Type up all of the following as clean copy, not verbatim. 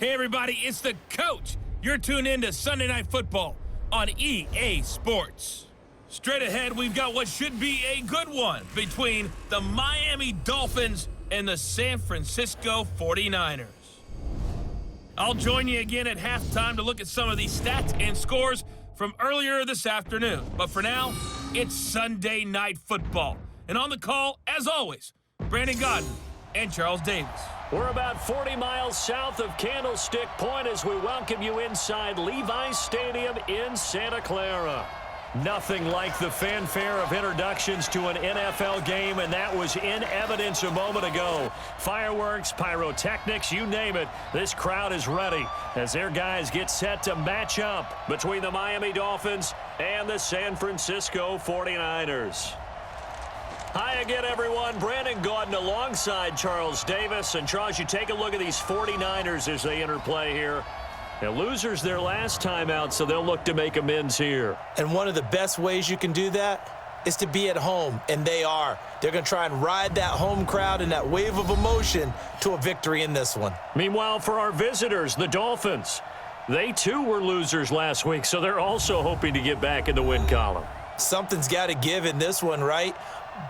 Hey everybody, it's the coach. You're tuned in to Sunday Night Football on EA Sports. Straight ahead, we've got what should be a good one between the Miami Dolphins and the San Francisco 49ers. I'll join you again at halftime to look at some of these stats and scores from earlier this afternoon. But for now, it's Sunday Night Football. And on the call, as always, Brandon Godden and Charles Davis. We're about 40 miles south of Candlestick Point as we welcome you inside Levi's Stadium in Santa Clara. Nothing like the fanfare of introductions to an NFL game, and that was in evidence a moment ago. Fireworks, pyrotechnics, you name it, this crowd is ready as their guys get set to match up between the Miami Dolphins and the San Francisco 49ers. Hi again, everyone. Brandon Gaudin alongside Charles Davis. And, Charles, you take a look at these 49ers as they interplay here. Now, losers their last time out, so they'll look to make amends here. And one of the best ways you can do that is to be at home, and they are. They're going to try and ride that home crowd and that wave of emotion to a victory in this one. Meanwhile, for our visitors, the Dolphins, they too were losers last week, so they're also hoping to get back in the win column. Something's got to give in this one, right?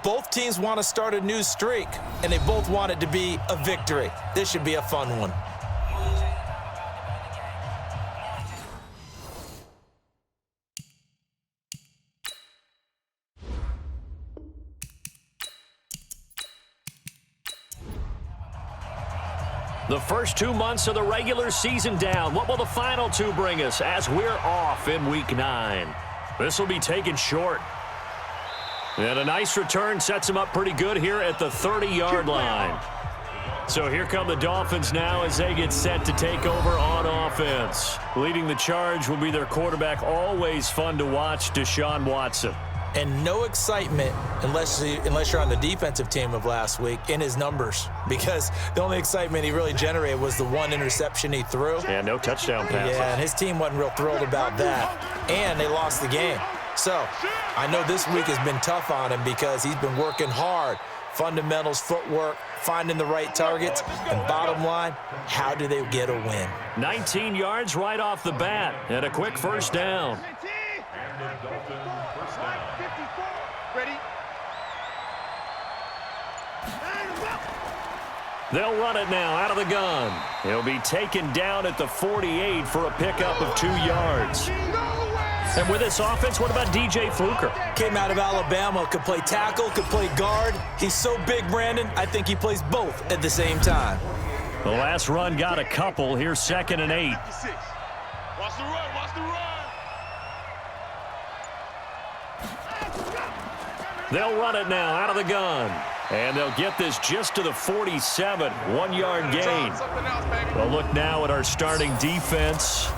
Both teams want to start a new streak, and they both want it to be a victory. This should be a fun one. The first 2 months of the regular season down. What will the final two bring us as we're off in Week 9? This will be taken short. And a nice return sets him up pretty good here at the 30-yard line. So here come the Dolphins now as they get set to take over on offense. Leading the charge will be their quarterback, always fun to watch, Deshaun Watson. And no excitement unless you're on the defensive team of last week in his numbers, because the only excitement he really generated was the one interception he threw. Yeah, no touchdown passes. Yeah, and his team wasn't real thrilled about that. And they lost the game. So I know this week has been tough on him because he's been working hard. Fundamentals, footwork, finding the right targets, and bottom line, how do they get a win? 19 yards right off the bat and a quick first down. They'll run it now out of the gun. He'll be taken down at the 48 for a pickup of 2 yards. And with this offense, what about DJ Fluker? Came out of Alabama, could play tackle, could play guard. He's so big, Brandon, I think he plays both at the same time. The last run got a couple. Here's 2nd and 8. Watch the run, watch the run. They'll run it now out of the gun. And they'll get this just to the 47, 1-yard gain. Well, look now at our starting defense.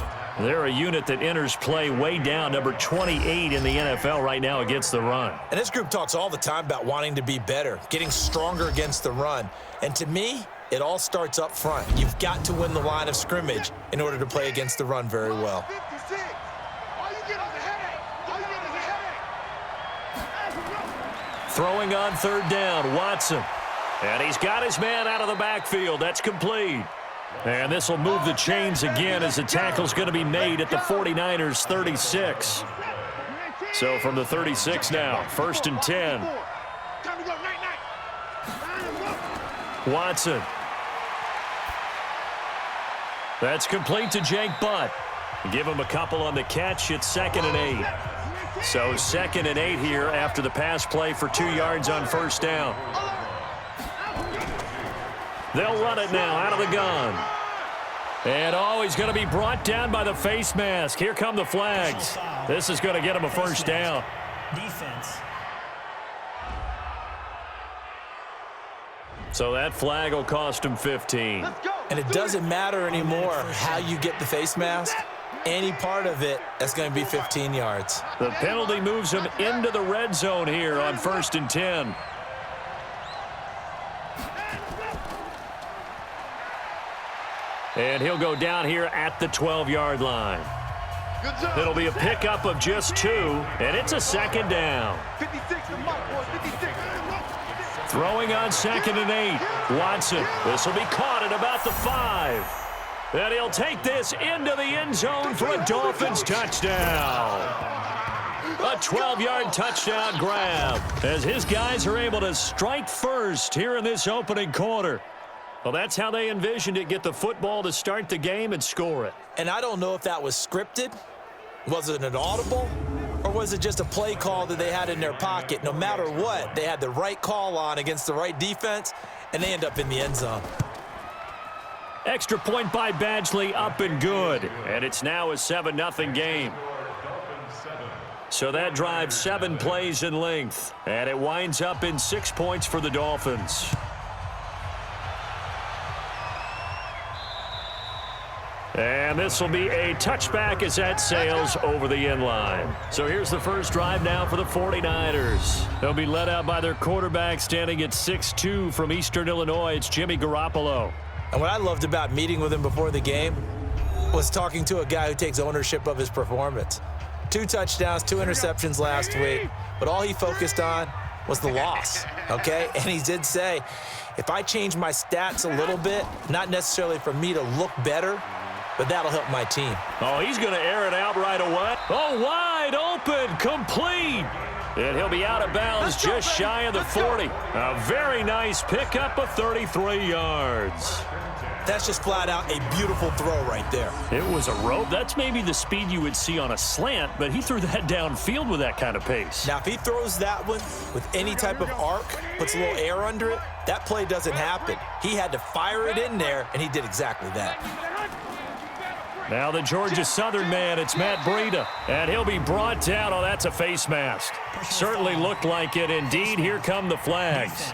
They're a unit that enters play way down, number 28 in the NFL right now against the run. And this group talks all the time about wanting to be better, getting stronger against the run. And to me, it all starts up front. You've got to win the line of scrimmage in order to play against the run very well. Throwing on 3rd down, Watson. And he's got his man out of the backfield. That's complete. And this will move the chains again as the tackle's going to be made at the 49ers 36. So from the 36 now, 1st and 10. Watson. That's complete to Jake Butt. Give him a couple on the catch. It's 2nd and 8. So 2nd and 8 here after the pass play for 2 yards on 1st down. They'll run it now out of the gun. And he's going to be brought down by the face mask. Here come the flags. This is going to get him a 1st down. Defense. So that flag will cost him 15. And it doesn't matter anymore how you get the face mask. Any part of it, that's going to be 15 yards. The penalty moves him into the red zone here on 1st and 10. And he'll go down here at the 12-yard line. It'll be a pickup of just 2, and it's a 2nd down. 56, Throwing on 2nd and 8. Watson. This will be caught at about the 5. And he'll take this into the end zone for a Dolphins touchdown. A 12-yard touchdown grab as his guys are able to strike first here in this opening quarter. Well, that's how they envisioned it, get the football to start the game and score it. And I don't know if that was scripted. Was it an audible? Or was it just a play call that they had in their pocket? No matter what, they had the right call on against the right defense, and they end up in the end zone. Extra point by Badgley, up and good. And it's now a 7-0 game. So that drives 7 plays in length. And it winds up in 6 points for the Dolphins. And this will be a touchback as that sails over the end line. So here's the first drive now for the 49ers. They'll be led out by their quarterback standing at 6'2" from Eastern Illinois. It's Jimmy Garoppolo. And what I loved about meeting with him before the game was talking to a guy who takes ownership of his performance. 2 touchdowns, 2 interceptions last week, but all he focused on was the loss, okay? And he did say, if I change my stats a little bit, not necessarily for me to look better, but that'll help my team. Oh, he's going to air it out right away. Oh, wide open, complete. And he'll be out of bounds just shy of the 40. A very nice pickup of 33 yards. That's just flat out a beautiful throw right there. It was a rope. That's maybe the speed you would see on a slant, but he threw that downfield with that kind of pace. Now, if he throws that one with any type of arc, puts a little air under it, that play doesn't happen. He had to fire it in there, and he did exactly that. Now the Georgia Southern man, it's Matt Breida, and he'll be brought down. Oh, that's a face mask. Certainly looked like it. Indeed, here come the flags.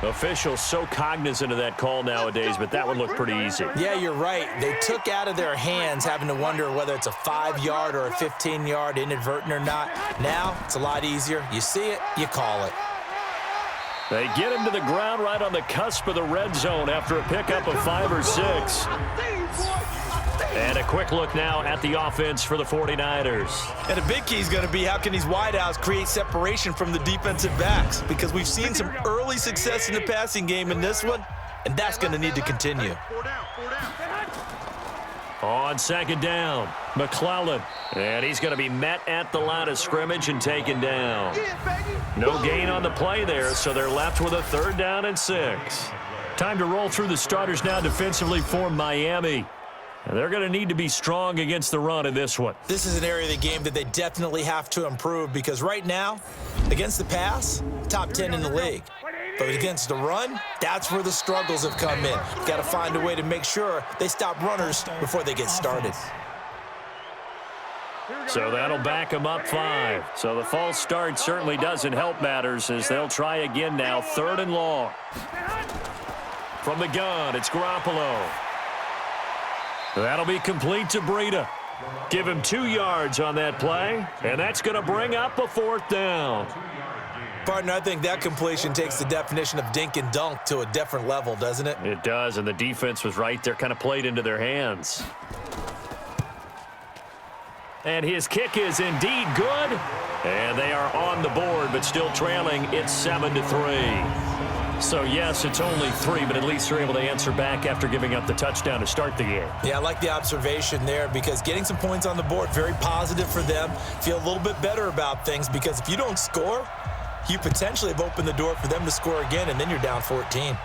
Officials so cognizant of that call nowadays, but that would look pretty easy. Yeah, you're right. They took out of their hands having to wonder whether it's a 5-yard or a 15-yard inadvertent or not. Now, it's a lot easier. You see it, you call it. They get him to the ground right on the cusp of the red zone after a pickup of 5 or 6. And a quick look now at the offense for the 49ers. And a big key is going to be how can these wideouts create separation from the defensive backs? Because we've seen some early success in the passing game in this one, and that's going to need to continue. On second down, McClellan. And he's going to be met at the line of scrimmage and taken down. No gain on the play there, so they're left with a 3rd down and 6. Time to roll through the starters now defensively for Miami. And they're going to need to be strong against the run in this one. This is an area of the game that they definitely have to improve because right now, against the pass, top 10 in the league. But against the run, that's where the struggles have come in. Got to find a way to make sure they stop runners before they get started. So that'll back them up 5. So the false start certainly doesn't help matters as they'll try again now, 3rd and long. From the gun, it's Garoppolo. That'll be complete to Breida. Give him 2 yards on that play, and that's going to bring up a 4th down. Partner, I think that completion takes the definition of dink and dunk to a different level, doesn't it? It does, and the defense was right there, kind of played into their hands. And his kick is indeed good. And they are on the board, but still trailing. It's 7-3. So, yes, it's only 3, but at least they're able to answer back after giving up the touchdown to start the game. Yeah, I like the observation there because getting some points on the board, very positive for them. Feel a little bit better about things because if you don't score, you potentially have opened the door for them to score again, and then you're down 14.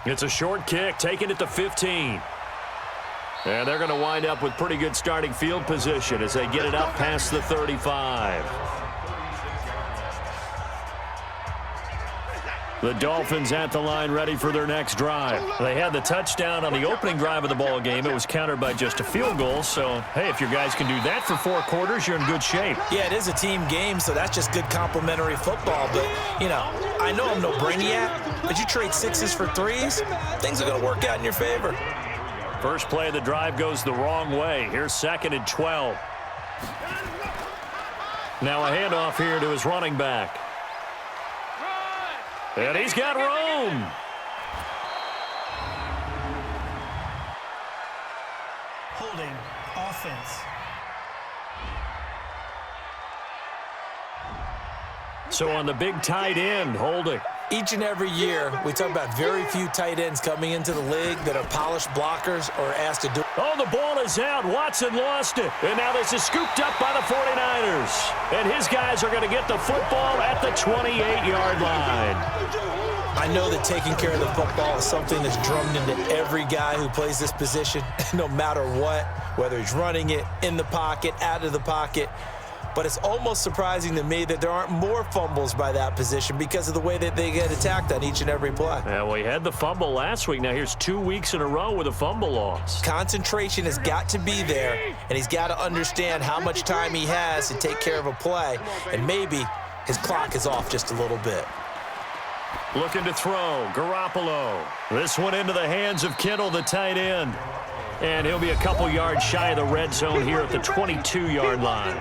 It's a short kick, taking it to 15. And they're going to wind up with pretty good starting field position as they get it up past the 35. The Dolphins at the line ready for their next drive. They had the touchdown on the opening drive of the ball game. It was countered by just a field goal. So, hey, if your guys can do that for 4 quarters, you're in good shape. Yeah, it is a team game, so that's just good complimentary football. But, you know, I know I'm no brainiac, but you trade 6s for 3s, things are going to work out in your favor. First play of the drive goes the wrong way. Here's 2nd and 12. Now a handoff here to his running back. And he's got room. Holding offense. So on the big tight end, holding. Each and every year, we talk about very few tight ends coming into the league that are polished blockers or asked to do. Oh, the ball is out. Watson lost it. And now this is scooped up by the 49ers. And his guys are going to get the football at the 28-yard line. I know that taking care of the football is something that's drummed into every guy who plays this position, no matter what, whether he's running it, in the pocket, out of the pocket. But it's almost surprising to me that there aren't more fumbles by that position because of the way that they get attacked on each and every play. Yeah, well, he had the fumble last week. Now here's 2 weeks in a row with a fumble loss. Concentration has got to be there, and he's got to understand how much time he has to take care of a play, and maybe his clock is off just a little bit. Looking to throw, Garoppolo. This one into the hands of Kittle, the tight end. And he'll be a couple yards shy of the red zone here at the 22-yard line.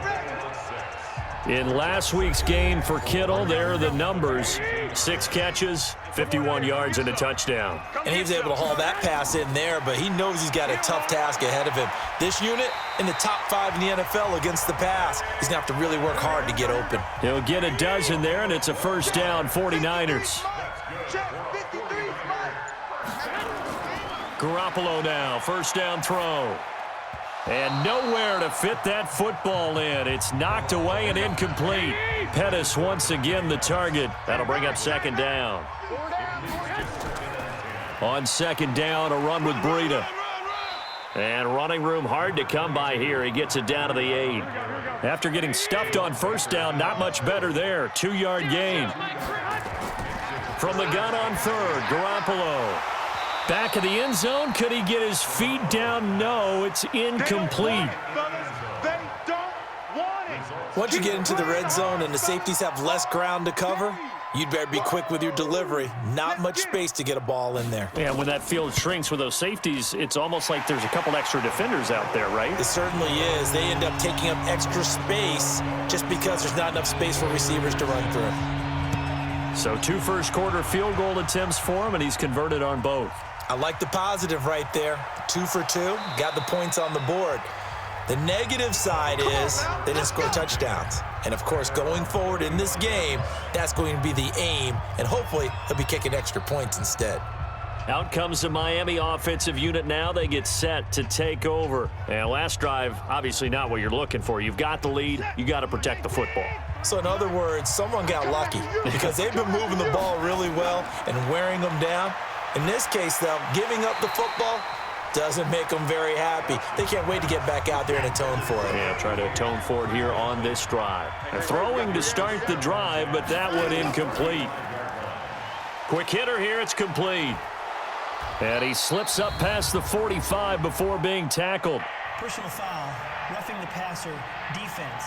In last week's game for Kittle, there are the numbers. 6 catches, 51 yards, and a touchdown. And he was able to haul that pass in there, but he knows he's got a tough task ahead of him. This unit in the top 5 in the NFL against the pass. He's going to have to really work hard to get open. He'll get a dozen there, and it's a first down, 49ers. Garoppolo now, first down throw. And nowhere to fit that football in. It's knocked away and incomplete. Pettis once again the target. That'll bring up second down. On second down, a run with Breida. And running room hard to come by here. He gets it down to the 8. After getting stuffed on first down, not much better there. 2-yard gain. From the gun on third, Garoppolo. Back of the end zone. Could he get his feet down? No, it's incomplete. Once you get into the red zone and the safeties have less ground to cover, you'd better be quick with your delivery. Not much space to get a ball in there. Yeah, when that field shrinks with those safeties, it's almost like there's a couple extra defenders out there, right? It certainly is. They end up taking up extra space just because there's not enough space for receivers to run through. So 2 first-quarter field goal attempts for him, and he's converted on both. I like the positive right there. 2 for 2, got the points on the board. The negative side is they didn't score touchdowns. And, of course, going forward in this game, that's going to be the aim, and hopefully he'll be kicking extra points instead. Out comes the Miami offensive unit now. They get set to take over. And last drive, obviously not what you're looking for. You've got the lead. You got to protect the football. So, in other words, someone got lucky because they've been moving the ball really well and wearing them down. In this case, though, giving up the football doesn't make them very happy. They can't wait to get back out there and atone for it. Yeah, try to atone for it here on this drive. And throwing to start the drive, but that one incomplete. Quick hitter here, it's complete. And he slips up past the 45 before being tackled. Personal foul, roughing the passer, defense.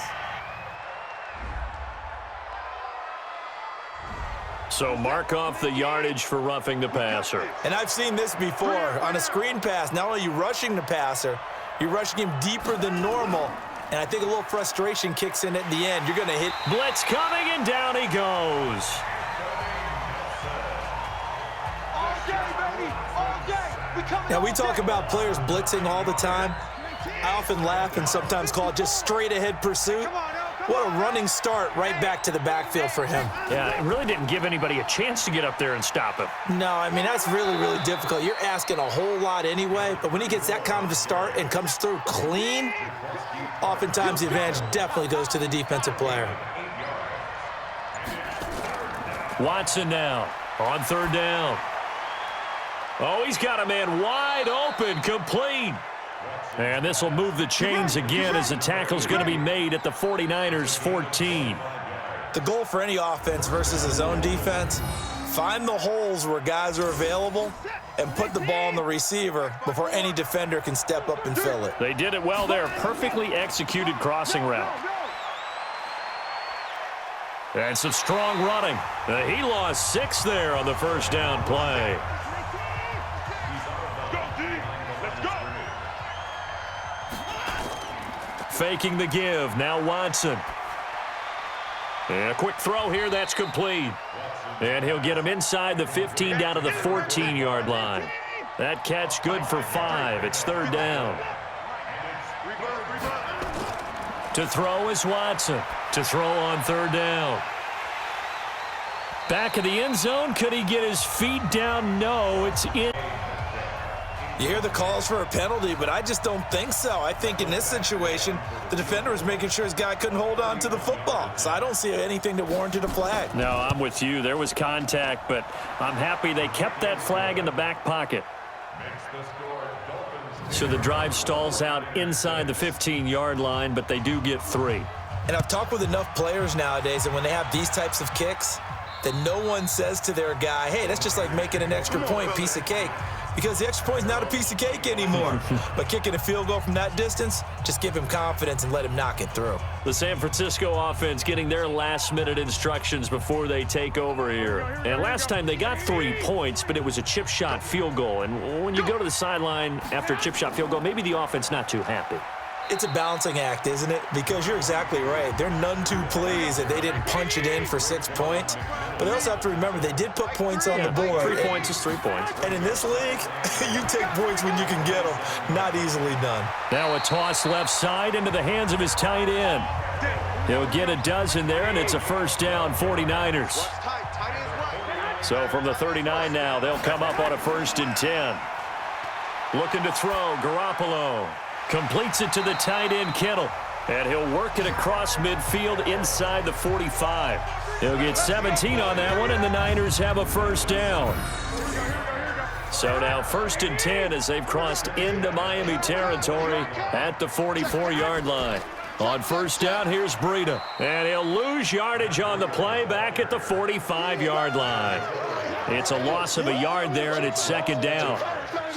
So mark off the yardage for roughing the passer. And I've seen this before. On a screen pass, not only are you rushing the passer, you're rushing him deeper than normal. And I think a little frustration kicks in at the end. You're going to hit. Blitz coming, and down he goes. Now, we talk about players blitzing all the time. I often laugh and sometimes call it just straight-ahead pursuit. What a running start right back to the backfield for him. Yeah, it really didn't give anybody a chance to get up there and stop him. No, I mean, that's really, really difficult. You're asking a whole lot anyway, but when he gets that kind of a start and comes through clean, oftentimes the advantage definitely goes to the defensive player. Watson now on third down. Oh, he's got a man wide open, complete. And this will move the chains again as the tackle's going to be made at the 49ers 14. The goal for any offense versus his own defense, find the holes where guys are available and put the ball on the receiver before any defender can step up and fill it. They did it well there. Perfectly executed crossing route. And some strong running. He lost 6 there on the first down play. Faking the give. Now Watson. And a quick throw here. That's complete. And he'll get him inside the 15 down to the 14-yard line. That catch good for 5. It's third down. To throw is Watson. To throw on third down. Back of the end zone. Could he get his feet down? No, it's in. You hear the calls for a penalty, but I just don't think so. I think in this situation, the defender was making sure his guy couldn't hold on to the football. So I don't see anything that warranted a flag. No, I'm with you. There was contact, but I'm happy they kept that flag in the back pocket. So the drive stalls out inside the 15-yard line, but they do get 3. And I've talked with enough players nowadays that when they have these types of kicks, that no one says to their guy, hey, that's just like making an extra point, piece of cake. Because the extra point is not a piece of cake anymore. But kicking a field goal from that distance, just give him confidence and let him knock it through. The San Francisco offense getting their last-minute instructions before they take over here. And last time they got 3 points, but it was a chip shot field goal. And when you go to the sideline after a chip shot field goal, maybe the offense not too happy. It's a balancing act, isn't it? Because you're exactly right. They're none too pleased that they didn't punch it in for 6 points. But they also have to remember they did put points on the board. 3 points is 3 points. And in this league, you take points when you can get them. Not easily done. Now a toss left side into the hands of his tight end. He'll get a dozen there, and it's a first down, 49ers. So from the 39 now, they'll come up on a 1st and 10. Looking to throw, Garoppolo. Completes it to the tight end, Kittle. And he'll work it across midfield inside the 45. He'll get 17 on that one, and the Niners have a first down. So now 1st and 10 as they've crossed into Miami territory at the 44-yard line. On 1st down, here's Breida. And he'll lose yardage on the play back at the 45-yard line. It's a loss of a yard there, and it's 2nd down.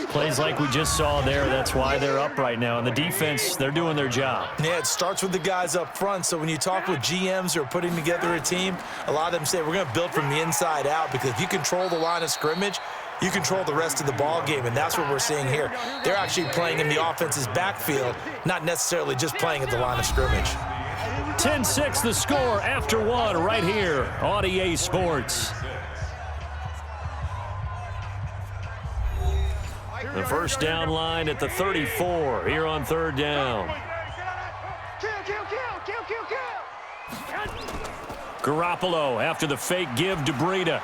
Plays like we just saw there, that's why they're up right now. And the defense, they're doing their job. Yeah, it starts with the guys up front. So when you talk with GMs who are putting together a team, a lot of them say we're going to build from the inside out, because if you control the line of scrimmage, you control the rest of the ball game, and that's what we're seeing here. They're actually playing in the offense's backfield, not necessarily just playing at the line of scrimmage. 10-6 the score after 1 right here on EA Sports. The first down line at the 34 here on 3rd down. Garoppolo after the fake give to Breida.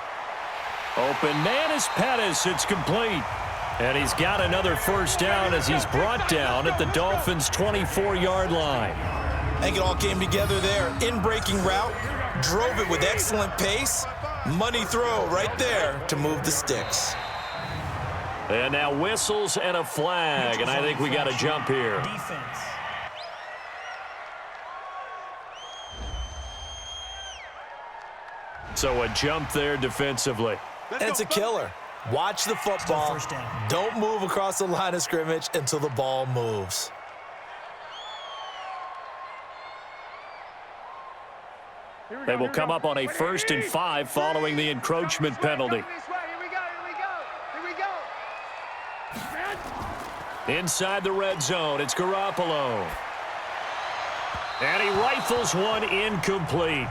Open man is Pettis. It's complete. And he's got another first down as he's brought down at the Dolphins' 24-yard line. I think it all came together there. In-breaking route, drove it with excellent pace. Money throw right there to move the sticks. And now whistles and a flag, and I think we got a jump here. Defense. So a jump there defensively. And it's a killer. Watch the football. First down. Don't move across the line of scrimmage until the ball moves. They will come up on a 1st and 5 following the encroachment penalty. Inside the red zone, it's Garoppolo. And he rifles one incomplete.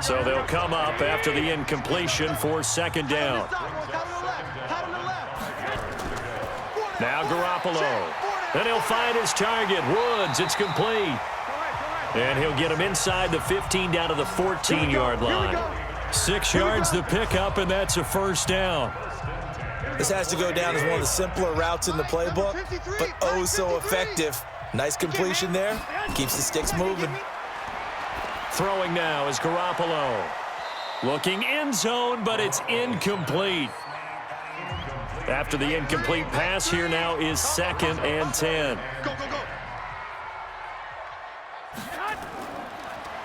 So they'll come up after the incompletion for 2nd down. Now Garoppolo. And he'll find his target, Woods. It's complete. And he'll get him inside the 15 down to the 14-yard line. 6 yards the pickup, and that's a first down. This has to go down as one of the simpler routes in the playbook, but oh so effective. Nice completion there. Keeps the sticks moving. Throwing now is Garoppolo. Looking end zone, but it's incomplete. After the incomplete pass, here now is 2nd and 10.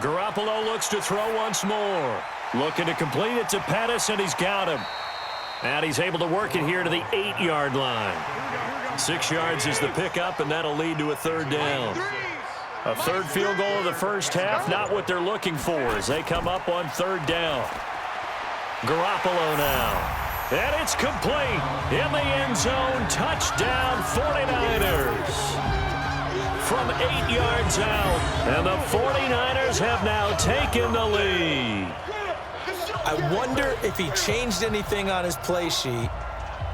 Garoppolo looks to throw once more. Looking to complete it to Pettis, and he's got him. And he's able to work it here to the 8-yard line. 6 yards is the pickup, and that'll lead to a 3rd down. A 3rd field goal of the first half, not what they're looking for as they come up on 3rd down. Garoppolo now. And it's complete. In the end zone, touchdown 49ers. From 8 yards out, and the 49ers have now taken the lead. I wonder if he changed anything on his play sheet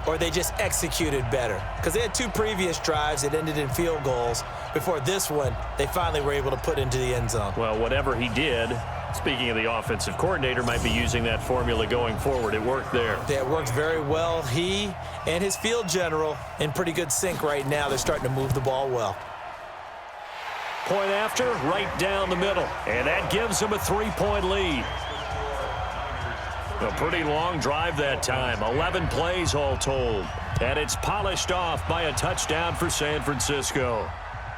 or they just executed better. Because they had 2 previous drives that ended in field goals. Before this one, they finally were able to put into the end zone. Well, whatever he did, Speaking of the offensive coordinator, might be using that formula going forward. It worked there. Yeah, it works very well. He and his field general in pretty good sync right now. They're starting to move the ball well. Point after, right down the middle. And that gives them a 3-point lead. A pretty long drive that time. 11 plays all told. And it's polished off by a touchdown for San Francisco.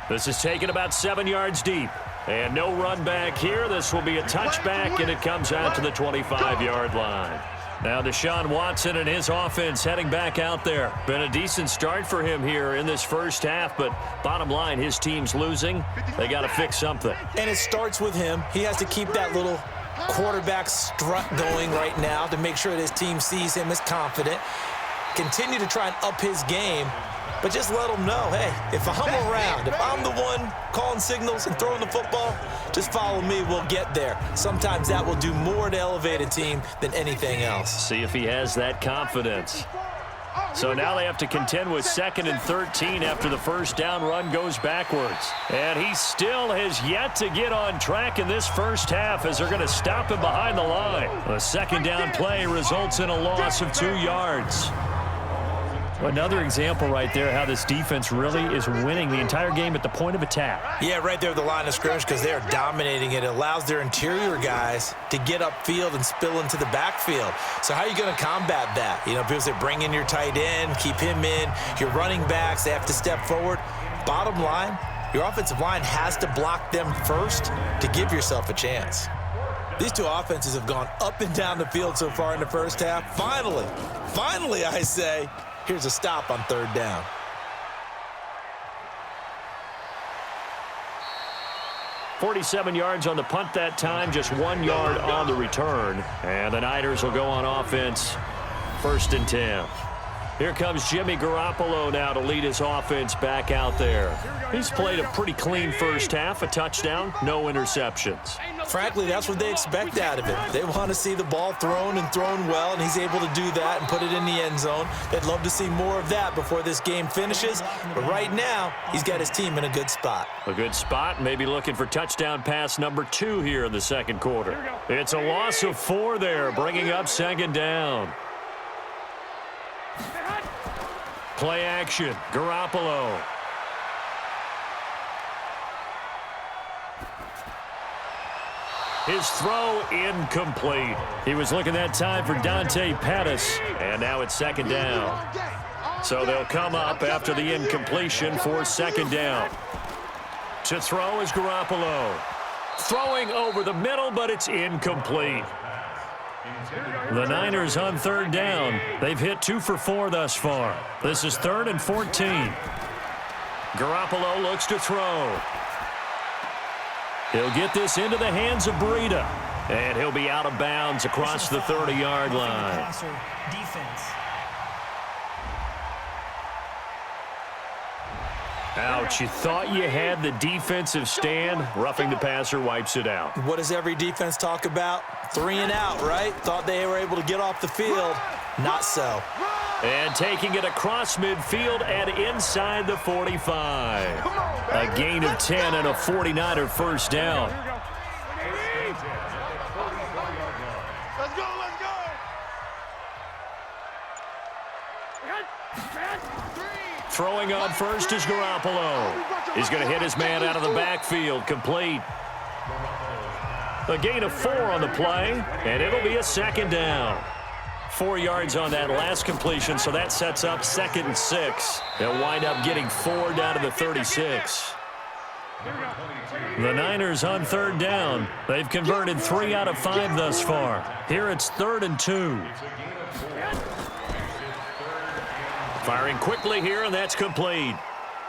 This is taken about 7 yards deep. And no run back here. This will be a touchback, and it comes out to the 25-yard line. Now Deshaun Watson and his offense heading back out there. Been a decent start for him here in this first half, but bottom line, his team's losing. They got to fix something. And it starts with him. He has to keep that little quarterback strut going right now to make sure that his team sees him as confident. Continue to try and up his game. But just let them know, hey, if I'm around, if I'm the one calling signals and throwing the football, just follow me, we'll get there. Sometimes that will do more to elevate a team than anything else. See if he has that confidence. So now they have to contend with 2nd and 13 after the first down run goes backwards. And he still has yet to get on track in this first half as they're going to stop him behind the line. A second down play results in a loss of 2 yards. Another example right there how this defense really is winning the entire game at the point of attack. Yeah, right there at the line of scrimmage because they are dominating it. It allows their interior guys to get upfield and spill into the backfield. So how are you going to combat that? You know, people say bring in your tight end, keep him in. Your running backs, they have to step forward. Bottom line, your offensive line has to block them first to give yourself a chance. These two offenses have gone up and down the field so far in the first half. Finally, I say, here's a stop on 3rd down. .47 yards on the punt that time, just 1 yard on the return. And the Niners will go on offense, 1st and 10. Here comes Jimmy Garoppolo now to lead his offense back out there. He's played a pretty clean first half, a touchdown, no interceptions. Frankly, that's what they expect out of him. They want to see the ball thrown and thrown well, and he's able to do that and put it in the end zone. They'd love to see more of that before this game finishes, but right now, he's got his team in a good spot. A good spot, maybe looking for touchdown pass number 2 here in the second quarter. It's a loss of 4 there, bringing up 2nd down. Play action, Garoppolo. His throw incomplete. He was looking that time for Dante Pettis, and now it's 2nd down. So they'll come up after the incompletion for 2nd down. To throw is Garoppolo. Throwing over the middle, but it's incomplete. The Niners on 3rd down. They've hit 2 for 4 thus far. This is 3rd and 14. Garoppolo looks to throw. He'll get this into the hands of Breida. And he'll be out of bounds across the 30-yard line. Defense. Ouch, you thought you had the defensive stand. Roughing the passer wipes it out. What does every defense talk about? 3 and out, right? Thought they were able to get off the field. Not so. And taking it across midfield and inside the 45. A gain of 10 and a 49er first down. Let's go. Throwing on first is Garoppolo. He's going to hit his man out of the backfield. Complete. A gain of 4 on the play, and it'll be a 2nd down. 4 yards on that last completion, so that sets up 2nd and 6. They'll wind up getting 4 down to the 36. The Niners on 3rd down. They've converted 3 out of 5 thus far. Here it's 3rd and 2. Firing quickly here, and that's complete.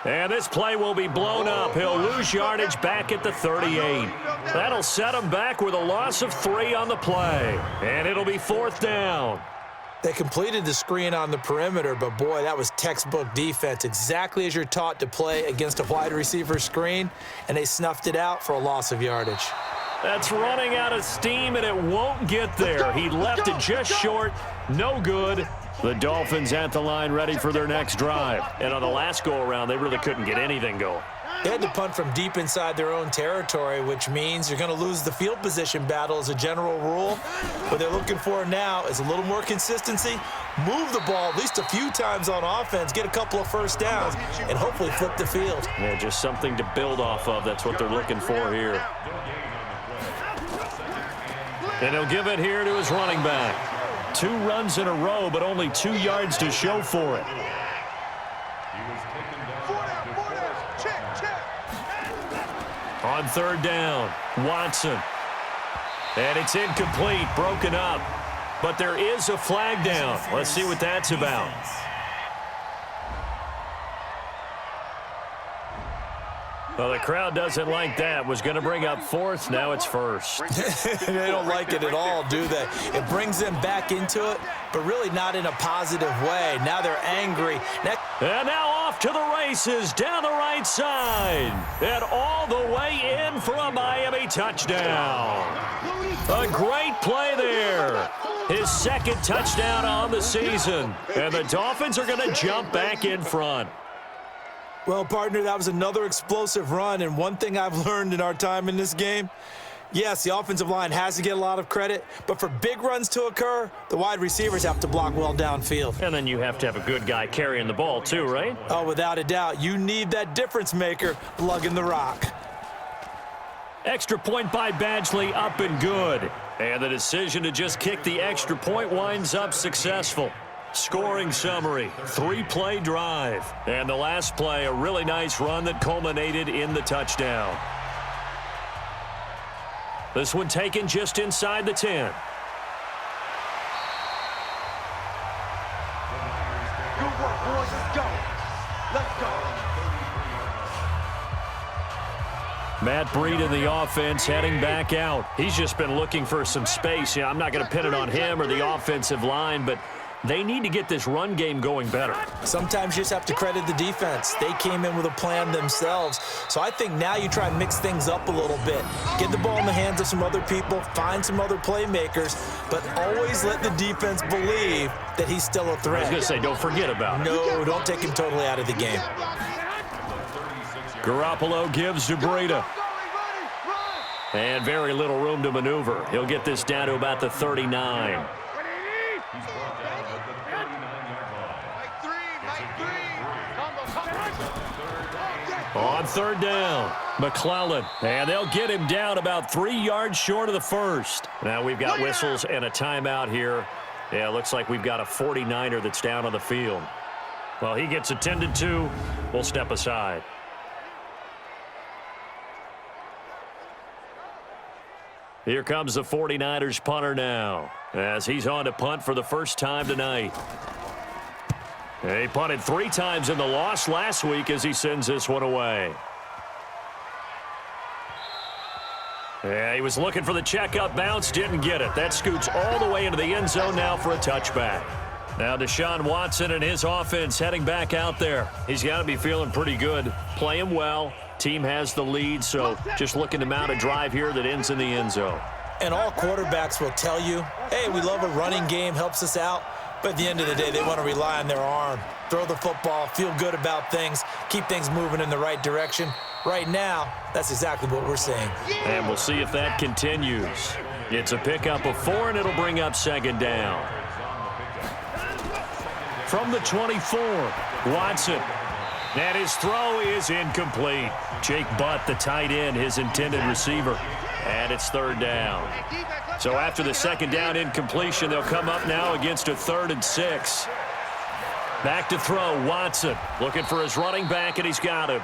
And this play will be blown up. He'll lose yardage back at the 38. That'll set him back with a loss of 3 on the play. And it'll be 4th down. They completed the screen on the perimeter, but boy, that was textbook defense. Exactly as you're taught to play against a wide receiver screen, and they snuffed it out for a loss of yardage. That's running out of steam, and it won't get there. He left it just short. No good. The Dolphins at the line ready for their next drive. And on the last go-around, they really couldn't get anything going. They had to punt from deep inside their own territory, which means you're going to lose the field position battle as a general rule. What they're looking for now is a little more consistency, move the ball at least a few times on offense, get a couple of first downs, and hopefully flip the field. Yeah, just something to build off of. That's what they're looking for here. And he'll give it here to his running back. 2 runs in a row, but only 2 yards to show for it. On 3rd down, Watson. And it's incomplete, broken up. But there is a flag down. Let's see what that's about. Well, the crowd doesn't like that. Was going to bring up 4th. Now it's 1st. They don't like it at all, do they? It brings them back into it, but really not in a positive way. Now they're angry. And now off to the races down the right side. And all the way in for a Miami touchdown. A great play there. His 2nd touchdown on the season. And the Dolphins are going to jump back in front. Well, partner, that was another explosive run, and one thing I've learned in our time in this game, yes, the offensive line has to get a lot of credit, but for big runs to occur, the wide receivers have to block well downfield. And then you have to have a good guy carrying the ball too, right? Oh, without a doubt. You need that difference maker lugging the rock. Extra point by Badgley, up and good. And the decision to just kick the extra point winds up successful. Scoring summary, 3-play drive. And the last play, a really nice run that culminated in the touchdown. This one taken just inside the 10. Good work, boys. Let's go. Let's go. Matt Breed in the offense heading back out. He's just been looking for some space. Yeah, I'm not going to pin it on him or the offensive line, but they need to get this run game going better. Sometimes you just have to credit the defense. They came in with a plan themselves. So I think now you try and mix things up a little bit. Get the ball in the hands of some other people, find some other playmakers, but always let the defense believe that he's still a threat. I was going to say, don't forget about it. No, don't take him totally out of the game. Garoppolo gives to Breida. And very little room to maneuver. He'll get this down to about the 39. On 3rd down, McClellan, and they'll get him down about 3 yards short of the 1st. Now we've got whistles and a timeout here. Yeah, it looks like we've got a 49er that's down on the field. Well, he gets attended to. We'll step aside. Here comes the 49ers punter now, as he's on to punt for the first time tonight. He punted 3 times in the loss last week as he sends this one away. Yeah, he was looking for the checkup bounce, didn't get it. That scoots all the way into the end zone now for a touchback. Now Deshaun Watson and his offense heading back out there. He's got to be feeling pretty good, playing well. Team has the lead, so just looking to mount a drive here that ends in the end zone. And all quarterbacks will tell you, hey, we love a running game, helps us out. But at the end of the day, they want to rely on their arm. Throw the football, feel good about things, keep things moving in the right direction. Right now, that's exactly what we're seeing. And we'll see if that continues. It's a pickup of 4, and it'll bring up 2nd down. From the 24, Watson. And his throw is incomplete. Jake Butt, the tight end, his intended receiver. And it's 3rd down. So after the 2nd down incompletion, they'll come up now against a 3rd and 6. Back to throw, Watson. Looking for his running back, and he's got him.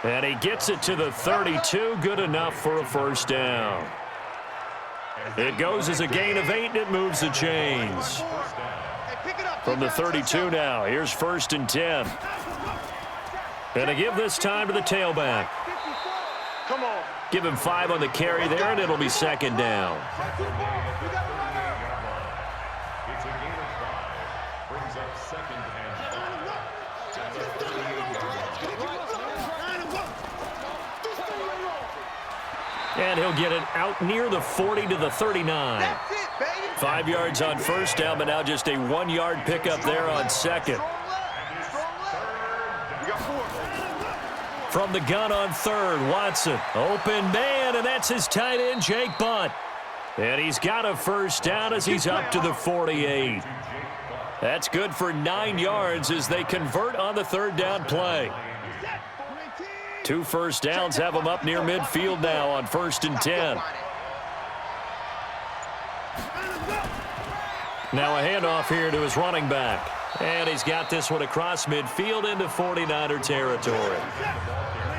And he gets it to the 32, good enough for a 1st down. It goes as a gain of 8, and it moves the chains. From the 32 now, here's 1st and 10. And to give this time to the tailback. Come on. Give him 5 on the carry there, and it'll be 2nd down. And he'll get it out near the 40 to the 39. 5 yards on 1st down, but now just a 1-yard pickup there on 2nd. From the gun on third, Watson. Open man, and that's his tight end, Jake Butt. And he's got a first down as he's up to the 48. That's good for 9 yards as they convert on the third down play. 2 first downs have them up near midfield now on 1st and 10. Now a handoff here to his running back. And he's got this one across midfield into 49er territory.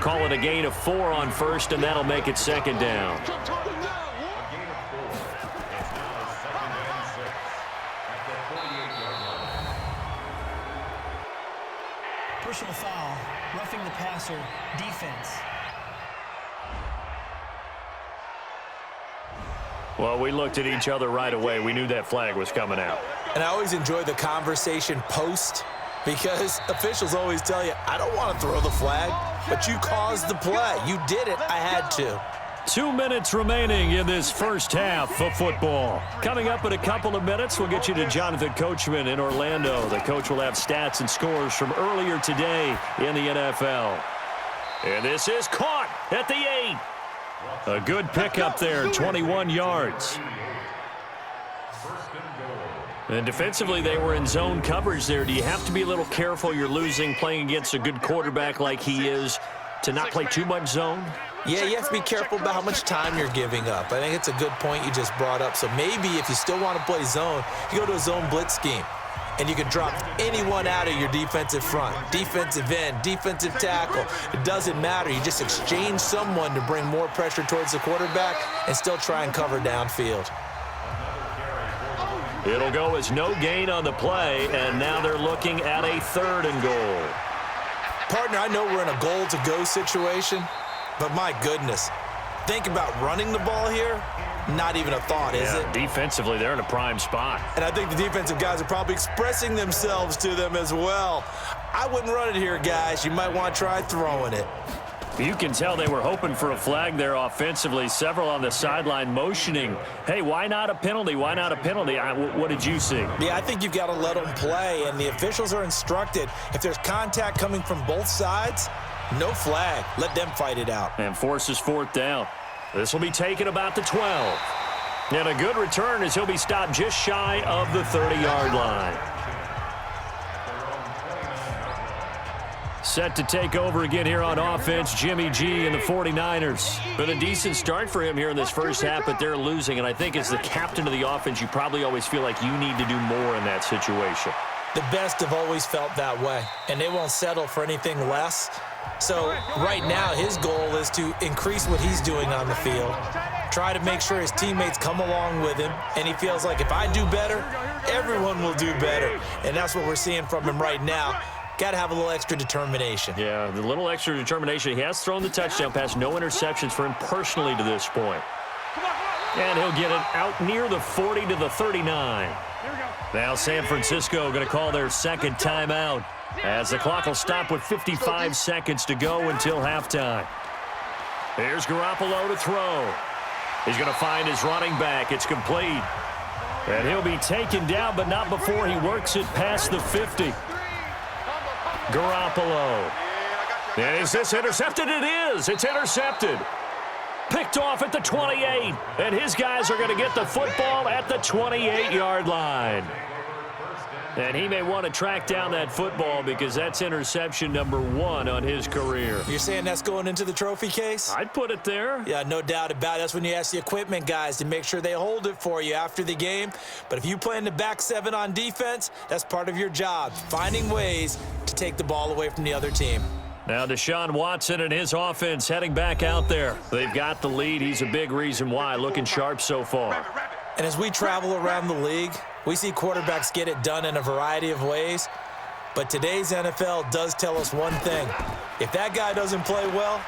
Call it a gain of 4 on 1st, and that'll make it 2nd down. Personal foul, roughing the passer, defense. Well, we looked at each other right away. We knew that flag was coming out. And I always enjoy the conversation post because officials always tell you, I don't want to throw the flag, but you caused the play. You did it. I had to. 2 minutes remaining in this first half of football. Coming up in a couple of minutes, we'll get you to Jonathan Coachman in Orlando. The coach will have stats and scores from earlier today in the NFL. And this is caught at the 8. A good pickup there, 21 yards. And defensively, they were in zone coverage there. Do you have to be a little careful? You're losing playing against a good quarterback like he is to not play too much zone? Yeah, you have to be careful about how much time you're giving up. I think it's a good point you just brought up. So maybe if you still want to play zone, you go to a zone blitz scheme. And you can drop anyone out of your defensive front, defensive end, defensive tackle. It doesn't matter. You just exchange someone to bring more pressure towards the quarterback and still try and cover downfield. It'll go as no gain on the play, and now they're looking at a 3rd and goal. Partner, I know we're in a goal-to-go situation, but my goodness, think about running the ball here. Not even a thought, is it? Defensively, they're in a prime spot. And I think the defensive guys are probably expressing themselves to them as well. I wouldn't run it here, guys. You might want to try throwing it. You can tell they were hoping for a flag there offensively. Several on the sideline motioning. Hey, why not a penalty? Why not a penalty? What did you see? Yeah, I think you've got to let them play, and the officials are instructed. If there's contact coming from both sides, no flag. Let them fight it out. And forces 4th down. This will be taken about the 12. And a good return as he'll be stopped just shy of the 30-yard line. Set to take over again here on offense, Jimmy G and the 49ers. Been a decent start for him here in this first half, but they're losing. And I think as the captain of the offense, you probably always feel like you need to do more in that situation. The best have always felt that way, and they won't settle for anything less. So right now his goal is to increase what he's doing on the field, try to make sure his teammates come along with him, and he feels like if I do better, everyone will do better. And that's what we're seeing from him right now. Got to have a little extra determination. Yeah, the little extra determination. He has thrown the touchdown pass, no interceptions for him personally to this point. And he'll get it out near the 40 to the 39. Now San Francisco going to call their 2nd timeout as the clock will stop with 55 seconds to go until halftime. Here's Garoppolo to throw. He's going to find his running back. It's complete. And he'll be taken down, but not before he works it past the 50. Garoppolo. And is this intercepted? It is. It's intercepted. Picked off at the 28. And his guys are going to get the football at the 28-yard line. And he may want to track down that football because that's interception number 1 on his career. You're saying that's going into the trophy case? I'd put it there. Yeah, no doubt about it. That's when you ask the equipment guys to make sure they hold it for you after the game. But if you play in the back 7 on defense, that's part of your job, finding ways to take the ball away from the other team. Now Deshaun Watson and his offense heading back out there. They've got the lead. He's a big reason why. Looking sharp so far. And as we travel around the league, we see quarterbacks get it done in a variety of ways. But today's NFL does tell us one thing. If that guy doesn't play well,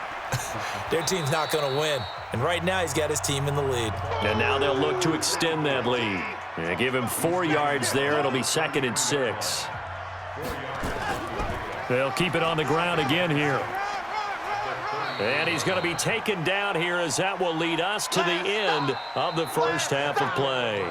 their team's not going to win. And right now he's got his team in the lead. And now they'll look to extend that lead. And give him 4 yards there. It'll be 2nd and 6. They'll keep it on the ground again here. And he's going to be taken down here as that will lead us to the end of the first half of play.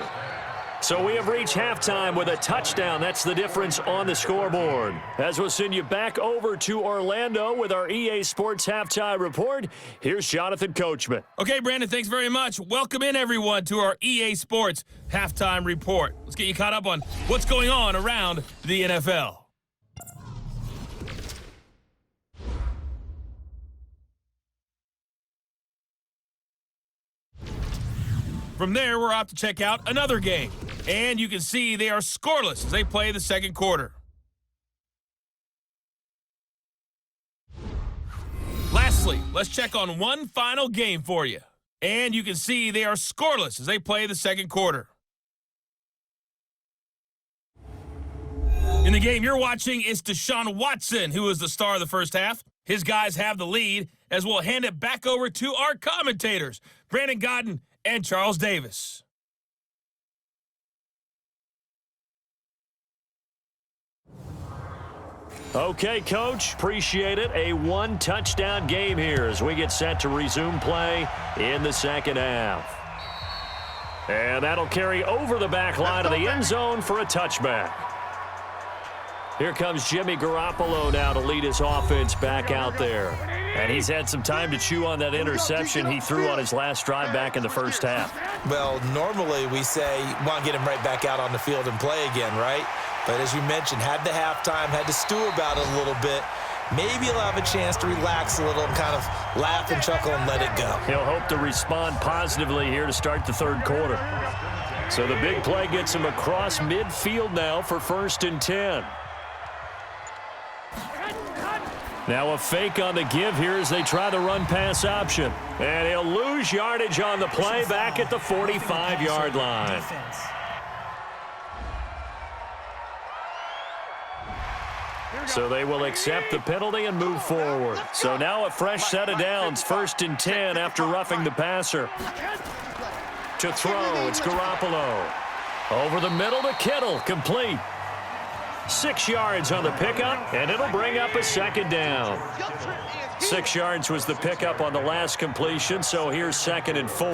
So we have reached halftime with a touchdown. That's the difference on the scoreboard. As we'll send you back over to Orlando with our EA Sports Halftime Report, here's Jonathan Coachman. Okay, Brandon, thanks very much. Welcome in, everyone, to our EA Sports Halftime Report. Let's get you caught up on what's going on around the NFL. From there, we're off to check out another game. And you can see they are scoreless as they play the second quarter. Lastly, let's check on one final game for you. And you can see they are scoreless as they play the second quarter. In the game you're watching, it's Deshaun Watson, who is the star of the first half. His guys have the lead, as we'll hand it back over to our commentators, Brandon Godden and Charles Davis. Okay, Coach, appreciate it. A one-touchdown game here as we get set to resume play in the second half. And that'll carry over the back line of the end zone for a touchback. Here comes Jimmy Garoppolo now to lead his offense back out there. And he's had some time to chew on that interception he threw on his last drive back in the first half. Well, normally we say you want to get him right back out on the field and play again, right? But as you mentioned, had the halftime, had to stew about it a little bit. Maybe he'll have a chance to relax a little and kind of laugh and chuckle and let it go. He'll hope to respond positively here to start the third quarter. So the big play gets him across midfield now for 1st and 10. Now a fake on the give here as they try the run-pass option. And he'll lose yardage on the play back at the 45-yard line. So they will accept the penalty and move forward. So now a fresh set of downs, 1st and 10 after roughing the passer. To throw, it's Garoppolo. Over the middle to Kittle, complete. 6 yards on the pickup, and it'll bring up a 2nd down. 6 yards was the pickup on the last completion, so here's 2nd and 4.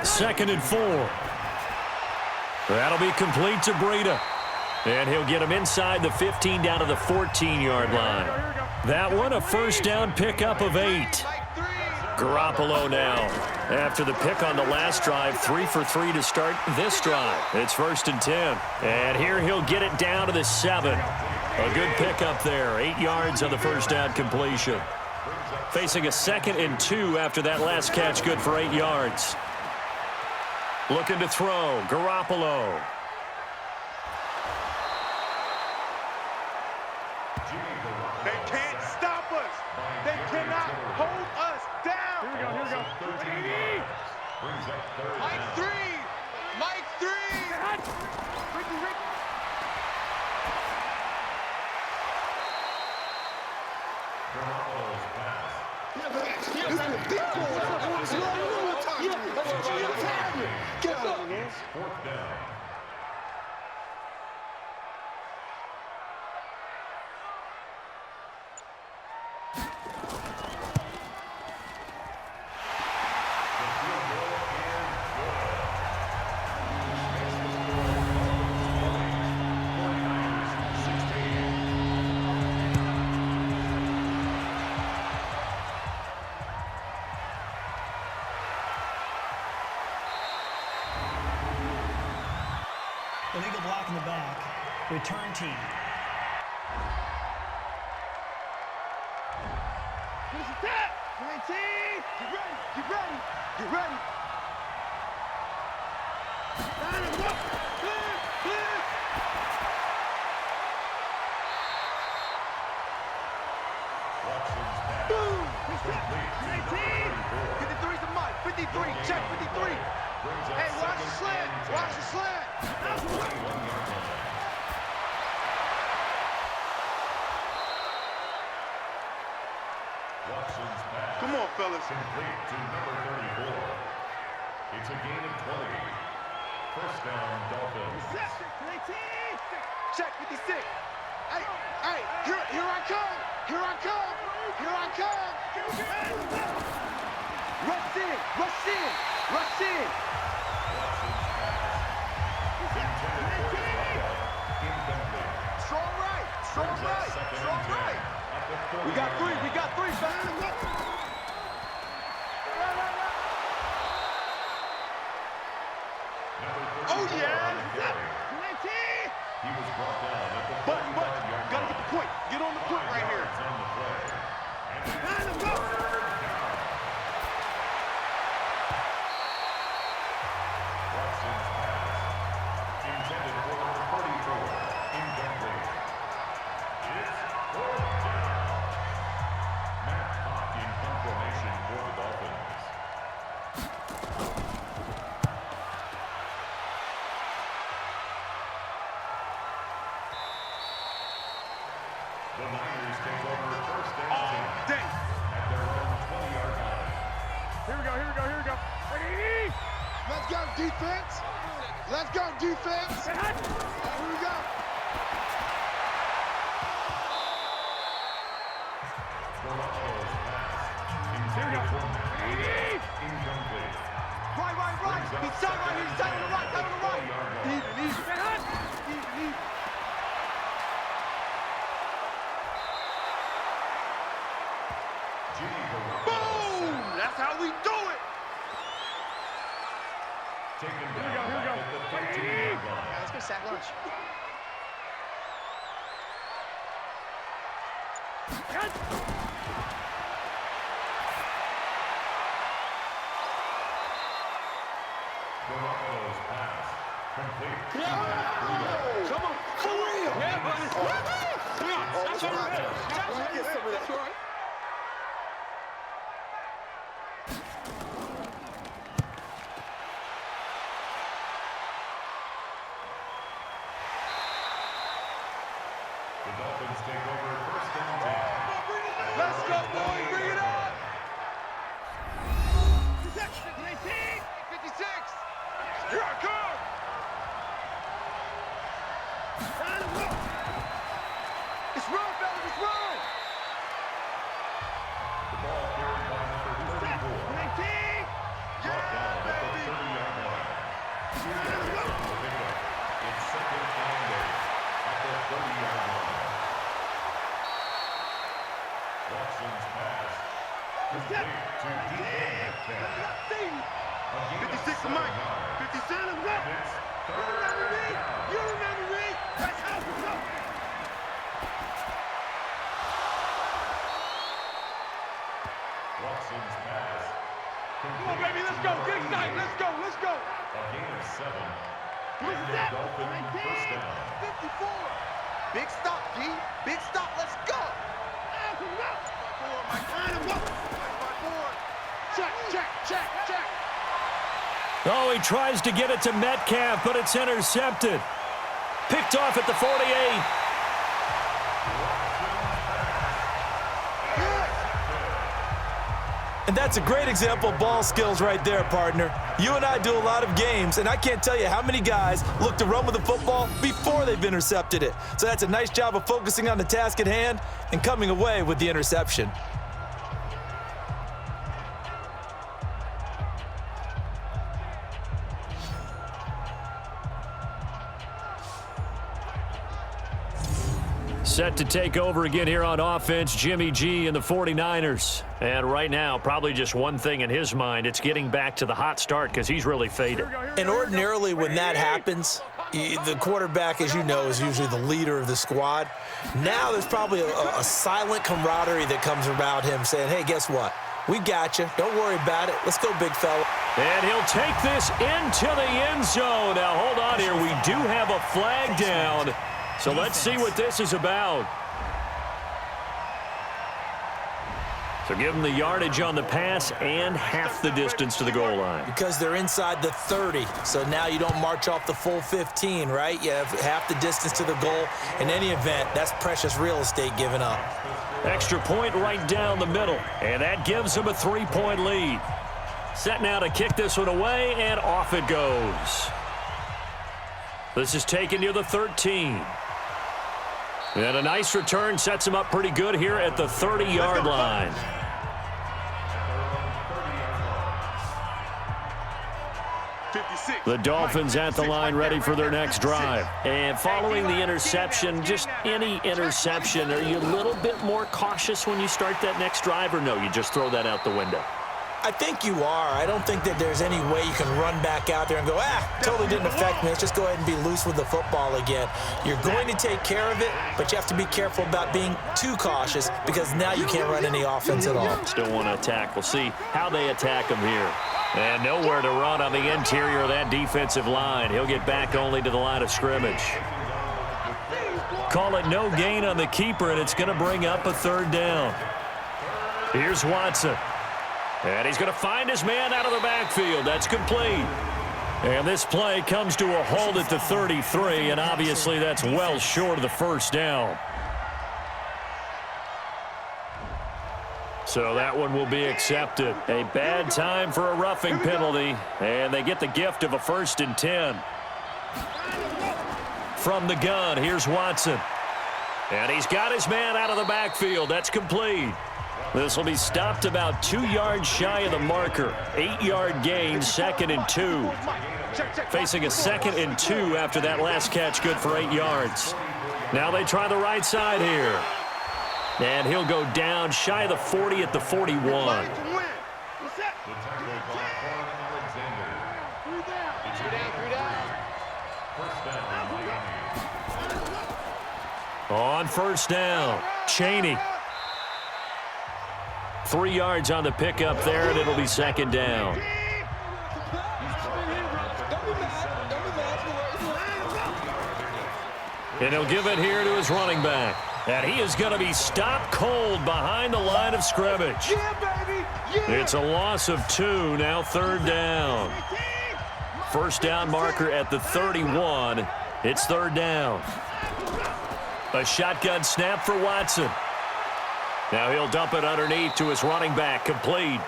2nd and 4. That'll be complete to Breida. And he'll get him inside the 15 down to the 14-yard line. That one a 1st down pickup of 8. Garoppolo now. After the pick on the last drive, 3 for 3 to start this drive. It's 1st and 10. And here he'll get it down to the 7. A good pickup there. 8 yards on the 1st down completion. Facing a 2nd and 2 after that last catch, good for 8 yards. Looking to throw, Garoppolo. They can't stop us. They cannot hold us down. Here we go. Mike 3. Mike 3. Illegal block in the back. Return team. Finish the tap. 19. Get ready. Get ready. Get ready. Line them up. Clear. Clear. Boom. 19. 53's the mic. 53. Check 53. Hey, watch the slant. Watch the slant. Come on, fellas. Complete to number 34. It's a gain of 20. 1st down, Dolphins. Check 56. Hey, hey, here I come. Here I come. Here I come. Rush in. Rush in. Rush in. Strong right. Strong right. We got three. We got three. Oh, yeah. He was brought down at the But, 35-yard gotta get the point. Get on the point right here. on the play. Watson's pass. Intended for number 34. Incomplete. It's fourth down. Matt Hawk in punt formation for the Dolphins. The Niners take over first and 10 Dang. at their own 20-yard line. Here we go. Ready? Let's go, defense. Let's go, defense. Here we go. Garoppolo's pass. Intended for Matt Hawk. Incomplete. Right. He's down right. He's down on the right. Down on the right. Even. Jimmy Garoppolo. Boom! That's how we do it. Taken down back at the 13-yard line. Let's go sack lunch. Garoppolo's pass. Complete. Come on, for real. That's all right. That's all right. The Dolphins take over first and 10. Let's go, boys. Bring it up. 56. Here I come. It's run, fellas. It's run. The ball carried by number 34. Brought down at the 30-yard line. 2 yards on the pickup. It's second and 8 at the 30-yard line. Watson's pass. Complete to DK Metcalf. A gain of 56 to Mike. 7 yards. 50 Cent. And it's third down. You remember me? That's how we go. Watson's pass. Come on, baby. Let's go. Get excited. Let's go. A gain of 7. What's And that? a Dolphin first down. 54. Big stop, G. Big stop. Let's go. Check. Oh, he tries to get it to Metcalf, but it's intercepted. Picked off at the 48. And that's a great example of ball skills right there, partner. You and I do a lot of games, and I can't tell you how many guys look to run with the football before they've intercepted it. So that's a nice job of focusing on the task at hand and coming away with the interception. Set to take over again here on offense, Jimmy G and the 49ers. And right now, probably just one thing in his mind. It's getting back to the hot start because he's really faded. And ordinarily when that happens, the quarterback, as you know, is usually the leader of the squad. Now there's probably a silent camaraderie that comes around him saying, hey, guess what? We got you. Don't worry about it. Let's go, big fella. And he'll take this into the end zone. Now, hold on here. We do have a flag down. So let's see what this is about. So give them the yardage on the pass and half the distance to the goal line. Because they're inside the 30, so now you don't march off the full 15, right? You have half the distance to the goal. In any event, that's precious real estate given up. Extra point right down the middle, and that gives them a 3-point lead. Set now to kick this one away, and off it goes. This is taken near the 13. And a nice return sets him up pretty good here at the 30-yard line. 56. The Dolphins at the line ready for their next drive. And following the interception, just any interception, are you a little bit more cautious when you start that next drive, or no, you just throw that out the window? I think you are. I don't think that there's any way you can run back out there and go, totally didn't affect me. Let's just go ahead and be loose with the football again. You're going to take care of it, but you have to be careful about being too cautious because now you can't run any offense at all. Still want to attack. We'll see how they attack him here. And nowhere to run on the interior of that defensive line. He'll get back only to the line of scrimmage. Call it no gain on the keeper, and it's going to bring up a third down. Here's Watson. And he's going to find his man out of the backfield. That's complete. And this play comes to a halt at the 33, and obviously that's well short of the first down. So that one will be accepted. A bad time for a roughing penalty, and they get the gift of a 1st and 10. From the gun, here's Watson. And he's got his man out of the backfield. That's complete. This will be stopped about 2 yards shy of the marker. 8-yard gain, 2nd and 2. Facing a 2nd and 2 after that last catch, good for 8 yards. Now they try the right side here. And he'll go down shy of the 40 at the 41. On first down, Chaney. 3 yards on the pickup there, and it'll be 2nd down. And he'll give it here to his running back. And he is going to be stopped cold behind the line of scrimmage. It's a loss of 2, now 3rd down. First down marker at the 31. It's 3rd down. A shotgun snap for Watson. Now he'll dump it underneath to his running back, complete.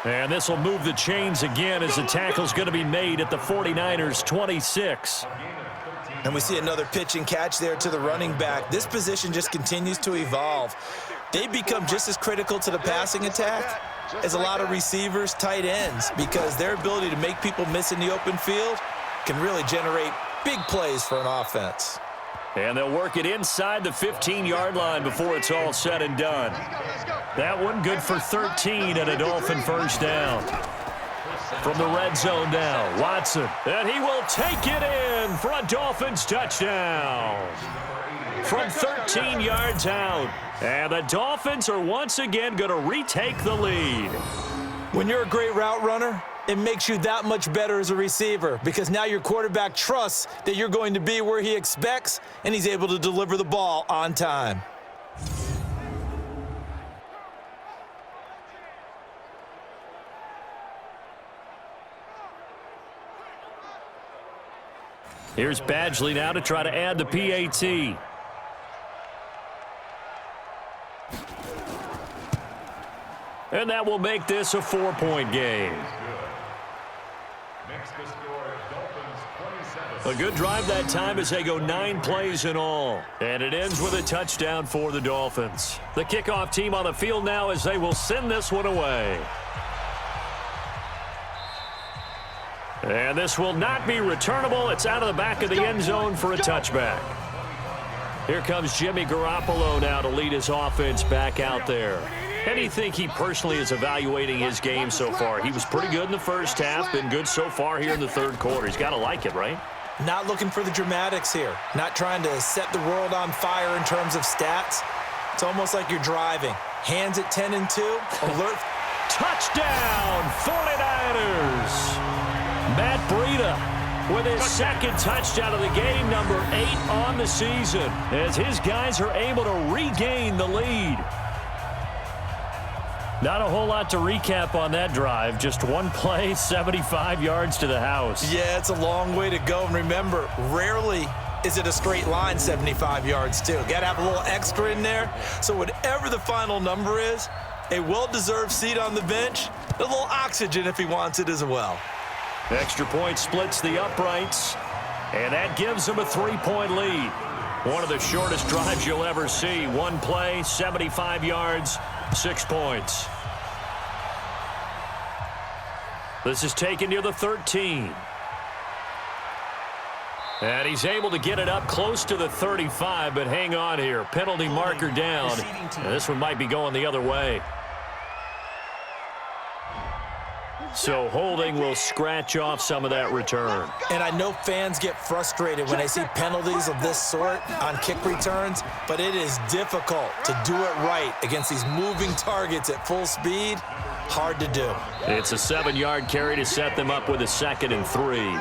And this will move the chains again as the tackle's going to be made at the 49ers' 26. And we see another pitch and catch there to the running back. This position just continues to evolve. They become just as critical to the passing attack as a lot of receivers, tight ends, because their ability to make people miss in the open field can really generate big plays for an offense. And they'll work it inside the 15-yard line before it's all said and done. That one good for 13 and a Dolphin first down. From the red zone now, Watson. And he will take it in for a Dolphins touchdown. From 13 yards out. And the Dolphins are once again going to retake the lead. When you're a great route runner, it makes you that much better as a receiver because now your quarterback trusts that you're going to be where he expects and he's able to deliver the ball on time. Here's Badgley now to try to add the PAT. And that will make this a 4-point game. A good drive that time as they go 9 plays in all. And it ends with a touchdown for the Dolphins. The kickoff team on the field now as they will send this one away. And this will not be returnable. It's out of the back of the end zone for a touchback. Here comes Jimmy Garoppolo now to lead his offense back out there. How do you think he personally is evaluating his game so far? He was pretty good in the first half, been good so far here in the 3rd quarter. He's got to like it, right? Not looking for the dramatics here. Not trying to set the world on fire in terms of stats. It's almost like you're driving. Hands at 10 and 2. Alert. Touchdown, 49ers. Matt Breida with his 2nd touchdown of the game, number 8 on the season, as his guys are able to regain the lead. Not a whole lot to recap on that drive. Just one play, 75 yards to the house. Yeah, it's a long way to go. And remember, rarely is it a straight line 75 yards, too. Got to have a little extra in there. So whatever the final number is, a well-deserved seat on the bench, a little oxygen if he wants it as well. Extra point splits the uprights, and that gives them a 3-point lead. One of the shortest drives you'll ever see. One play, 75 yards, 6 points. This is taken near the 13. And he's able to get it up close to the 35, but hang on here. Penalty marker down. And this one might be going the other way. So holding will scratch off some of that return. And I know fans get frustrated when they see penalties of this sort on kick returns, but it is difficult to do it right against these moving targets at full speed. Hard to do. It's a 7-yard carry to set them up with a 2nd and 3.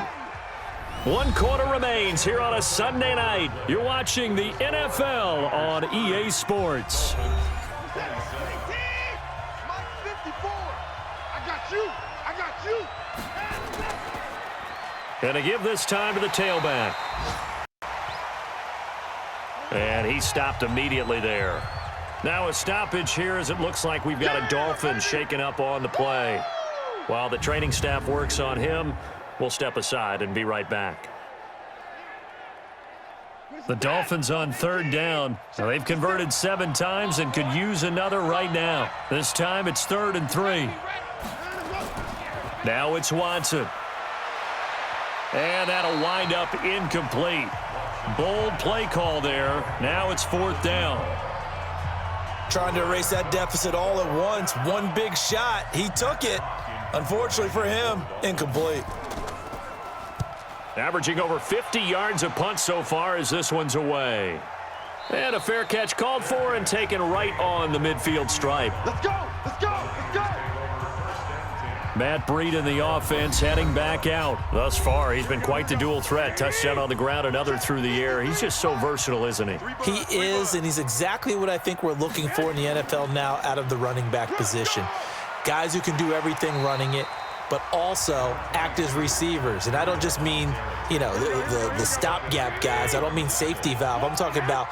1 quarter remains here on a Sunday night. You're watching the NFL on EA Sports. And to give this time to the tailback. And he stopped immediately there. Now a stoppage here as it looks like we've got a Dolphin shaken up on the play. While the training staff works on him, we'll step aside and be right back. The Dolphins on 3rd down. Now they've converted 7 times and could use another right now. This time it's 3rd and 3. Now it's Watson. And that'll wind up incomplete. Bold play call there. Now it's 4th down. Trying to erase that deficit all at once. One big shot. He took it. Unfortunately for him, incomplete. Averaging over 50 yards a punt so far as this one's away. And a fair catch called for and taken right on the midfield stripe. Let's go! Let's go! Let's go! Matt Breed in the offense heading back out. Thus far, he's been quite the dual threat. Touchdown on the ground, another through the air. He's just so versatile, isn't he? He is, and he's exactly what I think we're looking for in the NFL now out of the running back position. Guys who can do everything running it, but also act as receivers. And I don't just mean, you know, the stopgap guys. I don't mean safety valve. I'm talking about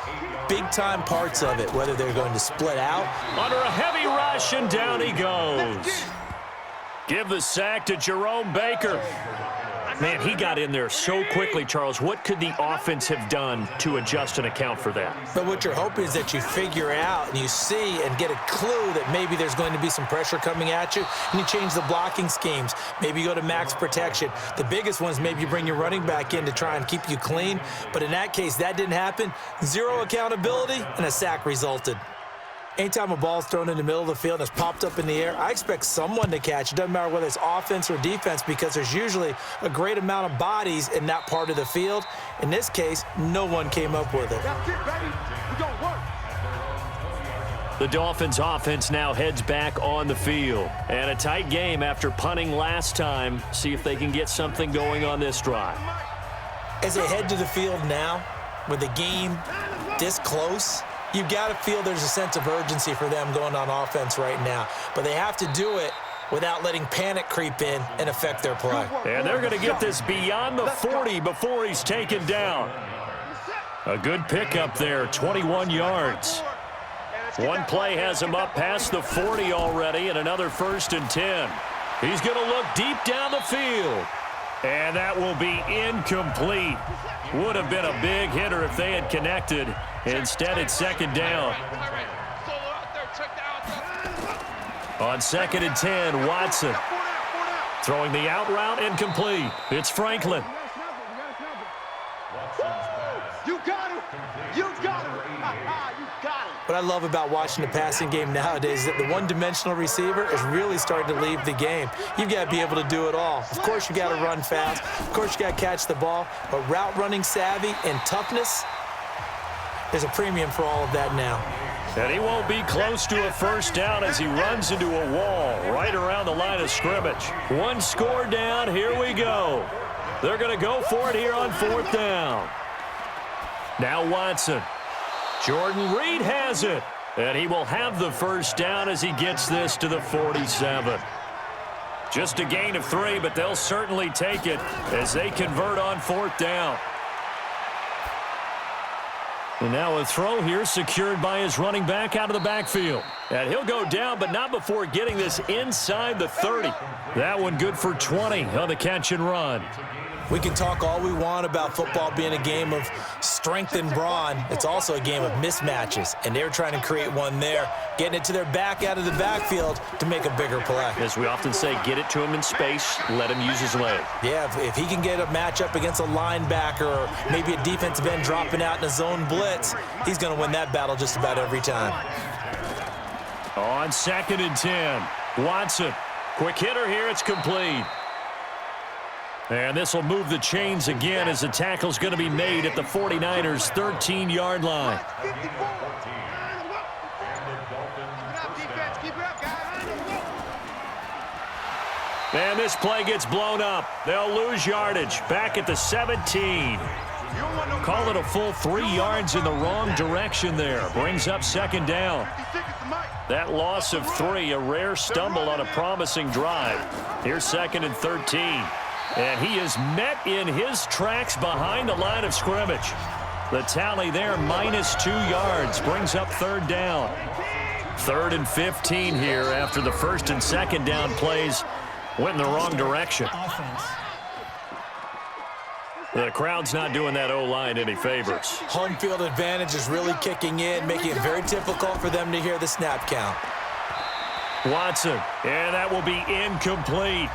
big-time parts of it, whether they're going to split out. Under a heavy rush, and down he goes. Give the sack to Jerome Baker. Man, he got in there so quickly, Charles. What could the offense have done to adjust and account for that? But what you're hoping is that you figure out and you see and get a clue that maybe there's going to be some pressure coming at you, and you change the blocking schemes. Maybe you go to max protection. The biggest one is maybe you bring your running back in to try and keep you clean. But in that case, that didn't happen. 0 accountability, and a sack resulted. Anytime a ball's thrown in the middle of the field and it's popped up in the air, I expect someone to catch. It doesn't matter whether it's offense or defense because there's usually a great amount of bodies in that part of the field. In this case, no one came up with it. That's it, baby. We're gonna work. The Dolphins offense now heads back on the field. And a tight game after punting last time. See if they can get something going on this drive. As they head to the field now, with the game this close, you've got to feel there's a sense of urgency for them going on offense right now. But they have to do it without letting panic creep in and affect their play. And they're going to get this beyond the 40 before he's taken down. A good pickup there, 21 yards. One play has him up past the 40 already, and another 1st and 10. He's going to look deep down the field. And that will be incomplete. Would have been a big hitter if they had connected. Instead, it's 2nd down. On 2nd and 10, Watson. Throwing the out route incomplete. It's Franklin. You got it. You got it. You got it. What I love about watching the passing game nowadays is that the one-dimensional receiver is really starting to leave the game. You've got to be able to do it all. Of course, you got to run fast. Of course, you got to catch the ball. But route running savvy and toughness, there's a premium for all of that now. And he won't be close to a 1st down as he runs into a wall right around the line of scrimmage. One score down. Here we go. They're going to go for it here on 4th down. Now Watson. Jordan Reed has it. And he will have the 1st down as he gets this to the 47. Just a gain of 3, but they'll certainly take it as they convert on 4th down. And now a throw here secured by his running back out of the backfield. And he'll go down, but not before getting this inside the 30. That one good for 20 on the catch and run. We can talk all we want about football being a game of strength and brawn. It's also a game of mismatches, and they're trying to create one there, getting it to their back out of the backfield to make a bigger play. As we often say, get it to him in space, let him use his leg. Yeah, if he can get a matchup against a linebacker or maybe a defensive end dropping out in a zone blitz, he's going to win that battle just about every time. On 2nd and 10, Watson. Quick hitter here, it's complete. And this will move the chains again as the tackle's going to be made at the 49ers' 13-yard line. And this play gets blown up. They'll lose yardage. Back at the 17. Call it a full 3 yards in the wrong direction there. Brings up 2nd down. That loss of 3, a rare stumble on a promising drive. Here's 2nd and 13. And he is met in his tracks behind the line of scrimmage. The tally there, -2 yards, brings up 3rd down. 3rd and 15 here after the 1st and 2nd down plays went in the wrong direction. Offense. The crowd's not doing that O-line any favors. Home field advantage is really kicking in, making it very difficult for them to hear the snap count. Watson, and that will be incomplete.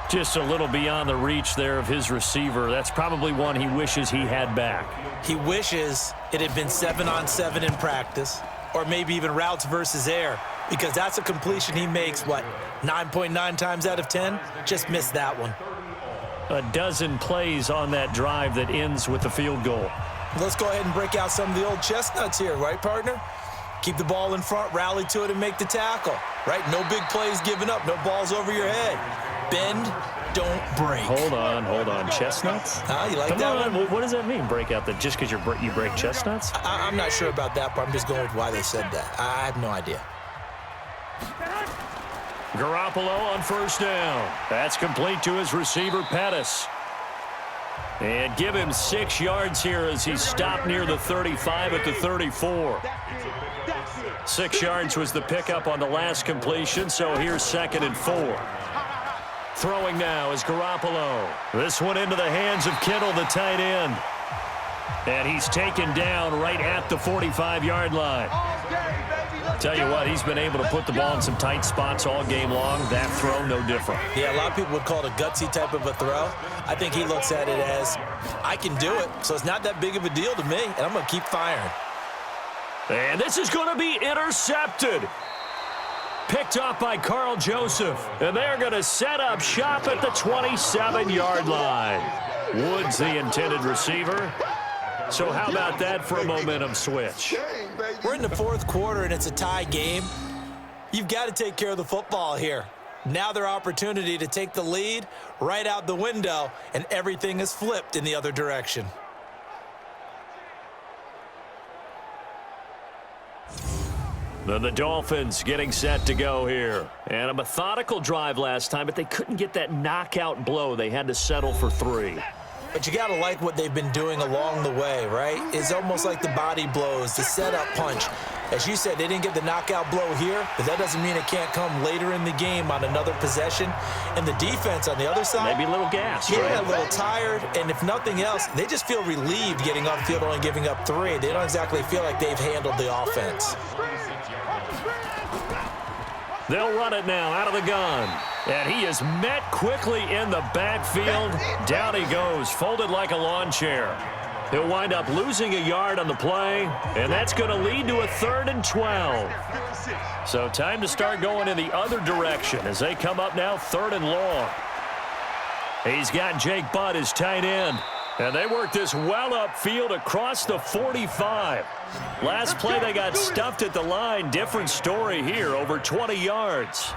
Just a little beyond the reach there of his receiver. That's probably one he wishes he had back. He wishes it had been 7-on-7 in practice, or maybe even routes versus air, because that's a completion he makes, 9.9 times out of 10? Just missed that one. A dozen plays on that drive that ends with the field goal. Let's go ahead and break out some of the old chestnuts here, right, partner? Keep the ball in front, rally to it, and make the tackle, right? No big plays given up, no balls over your head. Bend, don't break. Hold on. Chestnuts? You like Come that on. one? What does that mean, break out? Just because you break chestnuts? I'm not sure about that, but I'm just going with why they said that. I have no idea. Garoppolo on 1st down. That's complete to his receiver, Pettis. And give him 6 yards here as he's stopped near the 35 at the 34. 6 yards was the pickup on the last completion, so here's 2nd and 4. Throwing now is Garoppolo. This one into the hands of Kittle, the tight end. And he's taken down right at the 45-yard line. Tell you what, he's been able to put the ball in some tight spots all game long. That throw, no different. Yeah, a lot of people would call it a gutsy type of a throw. I think he looks at it as, I can do it, so it's not that big of a deal to me, and I'm going to keep firing. And this is going to be intercepted. Picked off by Carl Joseph. And they're going to set up shop at the 27-yard line. Woods, the intended receiver. So how about that for a momentum switch? We're in the 4th quarter, and it's a tie game. You've got to take care of the football here. Now their opportunity to take the lead right out the window, and everything is flipped in the other direction. Then the Dolphins getting set to go here. And a methodical drive last time, but they couldn't get that knockout blow. They had to settle for 3. But you got to like what they've been doing along the way, right? It's almost like the body blows, the setup punch. As you said, they didn't get the knockout blow here, but that doesn't mean it can't come later in the game on another possession. And the defense on the other side, maybe a little gas, yeah, right? A little tired. And if nothing else, they just feel relieved getting off the field, only giving up 3. They don't exactly feel like they've handled the offense. They'll run it now out of the gun. And he is met quickly in the backfield. Down he goes, folded like a lawn chair. He'll wind up losing a yard on the play, and that's going to lead to a 3rd and 12. So time to start going in the other direction as they come up now 3rd and long. He's got Jake Butt, his tight end. And they work this well upfield across the 45. Last play, they got stuffed at the line. Different story here, over 20 yards.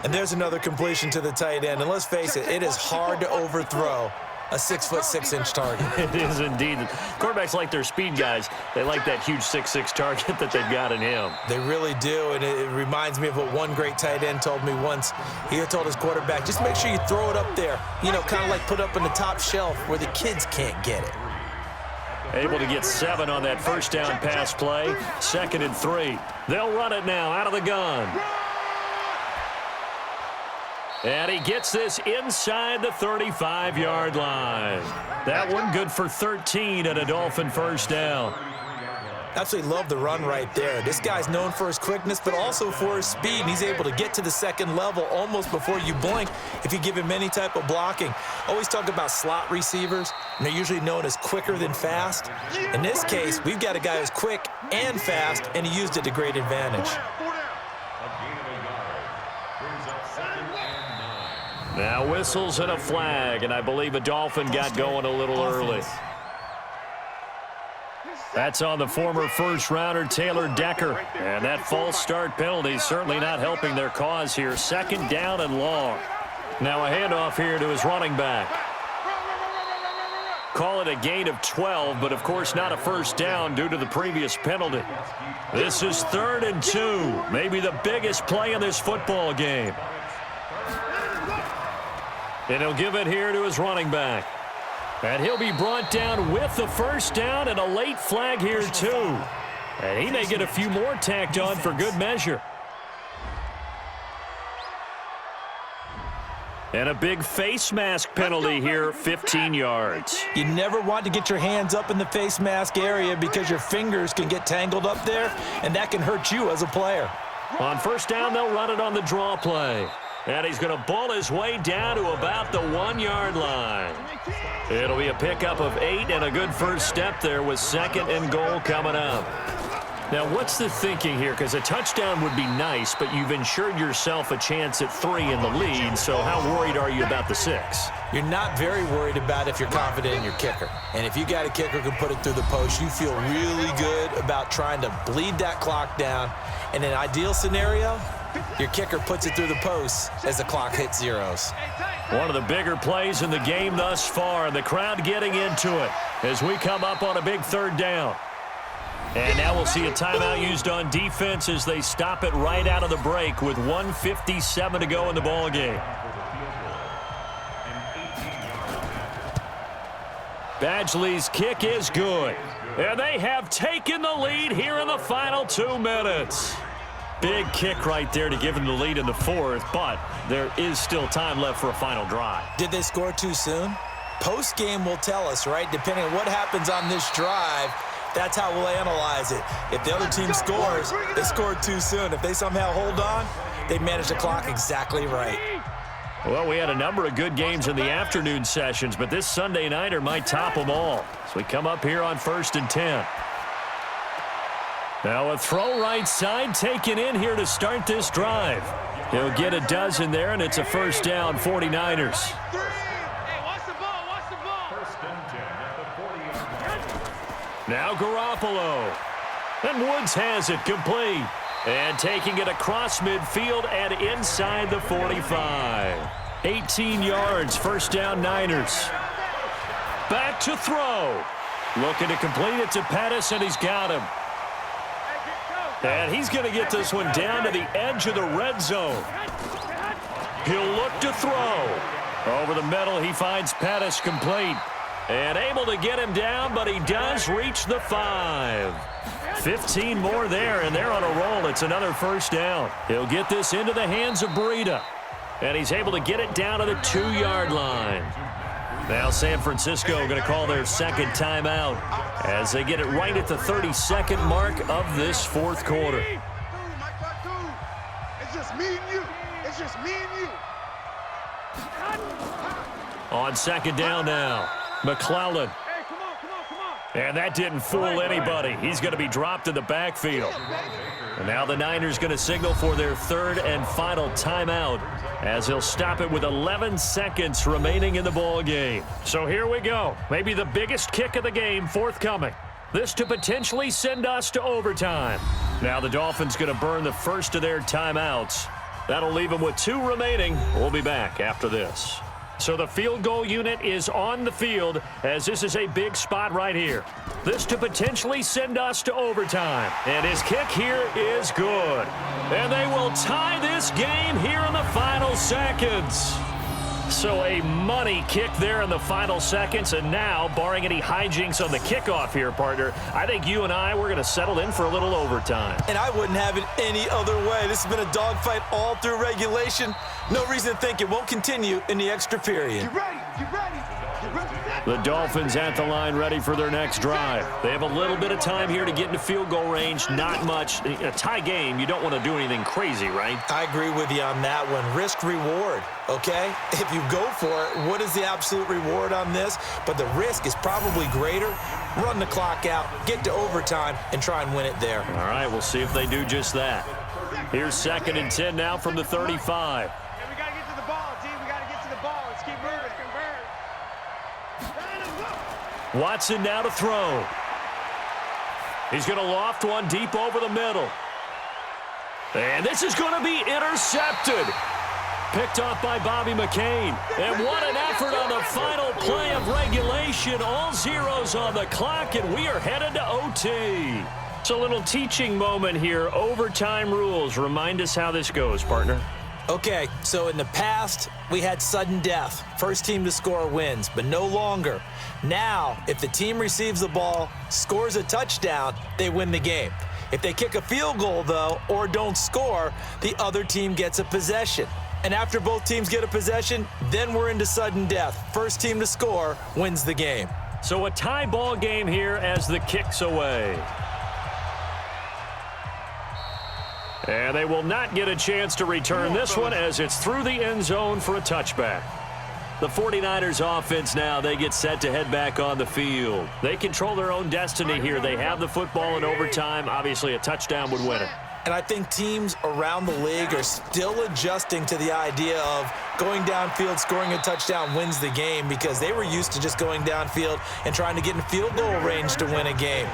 And there's another completion to the tight end. And let's face it, it is hard to overthrow a 6'6" target. It is indeed. Quarterbacks like their speed guys. They like that huge 6'6" target that they've got in him. They really do, and it reminds me of what one great tight end told me once. He told his quarterback, just make sure you throw it up there, kind of like put up on the top shelf where the kids can't get it. Able to get 7 on that 1st down pass play. 2nd and 3. They'll run it now out of the gun. And he gets this inside the 35-yard line. That one good for 13 and a Dolphin first down. Absolutely love the run right there. This guy's known for his quickness, but also for his speed. And he's able to get to the second level almost before you blink if you give him any type of blocking. Always talk about slot receivers, and they're usually known as quicker than fast. In this case, we've got a guy who's quick and fast, and he used it to great advantage. Now whistles and a flag, and I believe a Dolphin got going a little early. That's on the former first-rounder Taylor Decker. And that false start penalty certainly not helping their cause here. Second down and long. Now a handoff here to his running back. Call it a gain of 12, but of course not a first down due to the previous penalty. This is 3rd and 2, maybe the biggest play in this football game. And he'll give it here to his running back. And he'll be brought down with the first down and a late flag here too. And he may get a few more tacked on for good measure. And a big face mask penalty here, 15 yards. You never want to get your hands up in the face mask area because your fingers can get tangled up there, and that can hurt you as a player. On first down, they'll run it on the draw play. And he's going to ball his way down to about the 1-yard line. It'll be a pickup of 8 and a good first step there with 2nd and goal coming up. Now, what's the thinking here? Because a touchdown would be nice, but you've ensured yourself a chance at 3 in the lead, so how worried are you about the 6? You're not very worried about if you're confident in your kicker. And if you got a kicker who can put it through the post, you feel really good about trying to bleed that clock down. In an ideal scenario, your kicker puts it through the post as the clock hits zeros. One of the bigger plays in the game thus far, and the crowd getting into it as we come up on a big 3rd down. And now we'll see a timeout used on defense as they stop it right out of the break with 1:57 to go in the ball game. Badgley's kick is good. And they have taken the lead here in the final 2 minutes. Big kick right there to give them the lead in the 4th, but there is still time left for a final drive. Did they score too soon? Post-game will tell us, right? Depending on what happens on this drive, that's how we'll analyze it. If the other team scores, they scored too soon. If they somehow hold on, they manage the clock exactly right. Well, we had a number of good games in the afternoon sessions, but this Sunday nighter might top them all. So we come up here on 1st and 10. Now a throw right side taken in here to start this drive. He'll get a dozen there, and it's a first down, 49ers. Now Garoppolo. And Woods has it complete. And taking it across midfield and inside the 45. 18 yards, first down Niners. Back to throw. Looking to complete it to Pettis, and he's got him. And he's going to get this one down to the edge of the red zone. He'll look to throw. Over the middle, he finds Pettis complete. And able to get him down, but he does reach the 5. 15 more there, and they're on a roll. It's another first down. He'll get this into the hands of Breida. And he's able to get it down to the 2-yard line. Now San Francisco going to call their 2nd timeout as they get it right at the 32nd mark of this 4th quarter. It's just me and you. It's just me and you. On 2nd down now, McClellan. And that didn't fool anybody. He's going to be dropped in the backfield. And now the Niners going to signal for their 3rd and final timeout as they'll stop it with 11 seconds remaining in the ball game. So here we go. Maybe the biggest kick of the game forthcoming. This to potentially send us to overtime. Now the Dolphins going to burn the first of their timeouts. That'll leave them with 2 remaining. We'll be back after this. So the field goal unit is on the field as this is a big spot right here. This to potentially send us to overtime. And his kick here is good. And they will tie this game here in the final seconds. So a money kick there in the final seconds, and now, barring any hijinks on the kickoff here, partner, I think you and we're going to settle in for a little overtime. And I wouldn't have it any other way. This has been a dogfight all through regulation. No reason to think it won't continue in the extra period. Get ready, get ready, get ready. The Dolphins at the line ready for their next drive. They have a little bit of time here to get into field goal range, not much. In a tie game, you don't want to do anything crazy, right? I agree with you on that one. Risk reward, okay? If you go for it, what is the absolute reward on this? But the risk is probably greater. Run the clock out, get to overtime, and try and win it there. All right, we'll see if they do just that. Here's 2nd and 10 now from the 35. Hey, we got to get to the ball, team. We got to get to the ball. Let's keep moving. Watson now to throw. He's going to loft one deep over the middle. And this is going to be intercepted. Picked off by Bobby McCain. And what an effort on the final play of regulation. All zeros on the clock, and we are headed to OT. It's a little teaching moment here. Overtime rules. Remind us how this goes, partner. Okay, so in the past, we had sudden death. First team to score wins, but no longer. Now, if the team receives the ball, scores a touchdown, they win the game. If they kick a field goal, though, or don't score, the other team gets a possession. And after both teams get a possession, then we're into sudden death. First team to score wins the game. So a tie ball game here as the kick's away. And they will not get a chance to return this one as it's through the end zone for a touchback. The 49ers offense now, they get set to head back on the field. They control their own destiny here. They have the football in overtime. Obviously, a touchdown would win it. And I think teams around the league are still adjusting to the idea of going downfield, scoring a touchdown wins the game, because they were used to just going downfield and trying to get in field goal range to win a game.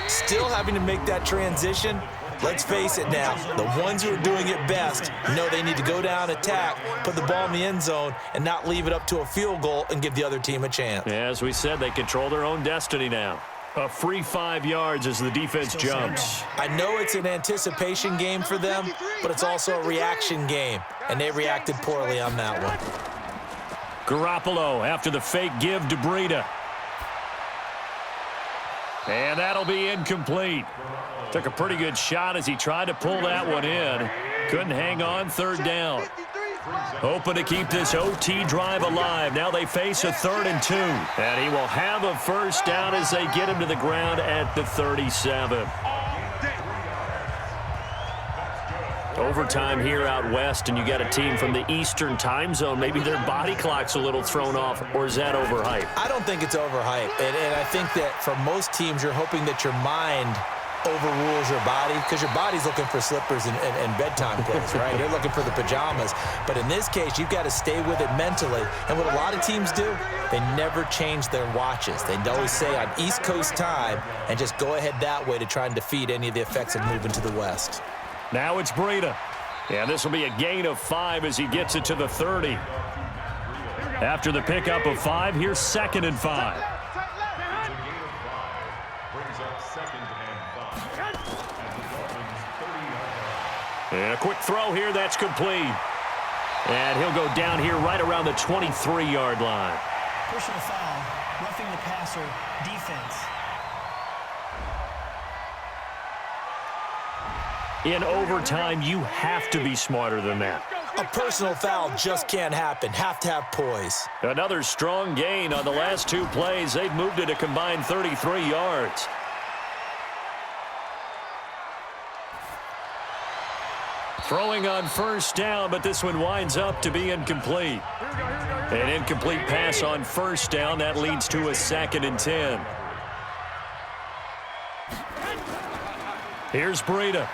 Still having to make that transition. Let's face it now, the ones who are doing it best know they need to go down, attack, put the ball in the end zone, and not leave it up to a field goal and give the other team a chance. Yeah, as we said, they control their own destiny now. A free 5 yards as the defense jumps. I know it's an anticipation game for them, but it's also a reaction game, and they reacted poorly on that one. Garoppolo after the fake give to Breida. And that'll be incomplete. Took a pretty good shot as he tried to pull that one in. Couldn't hang on, 3rd down. Hoping to keep this OT drive alive. Now they face a 3rd and 2. And he will have a first down as they get him to the ground at the 37. Overtime here out west, and you got a team from the Eastern time zone. Maybe their body clock's a little thrown off, or is that overhyped? I don't think it's overhyped. And I think that for most teams, you're hoping that your mind overrules your body, because your body's looking for slippers and bedtime clothes, right? They're looking for the pajamas. But in this case, you've got to stay with it mentally. And what a lot of teams do, they never change their watches. They always say on East Coast time and just go ahead that way to try and defeat any of the effects of moving to the west. Now it's Breida. Yeah, this will be a gain of 5 as he gets it to the 30. After the pickup of 5, here's 2nd and 5. And a quick throw here, that's complete. And he'll go down here right around the 23-yard line. Personal foul, roughing the passer, defense. In overtime, you have to be smarter than that. A personal foul just can't happen. Have to have poise. Another strong gain on the last 2 plays. They've moved it a combined 33 yards. Throwing on first down, but this one winds up to be incomplete. An incomplete pass on first down. That leads to a 2nd and 10. Here's Breida.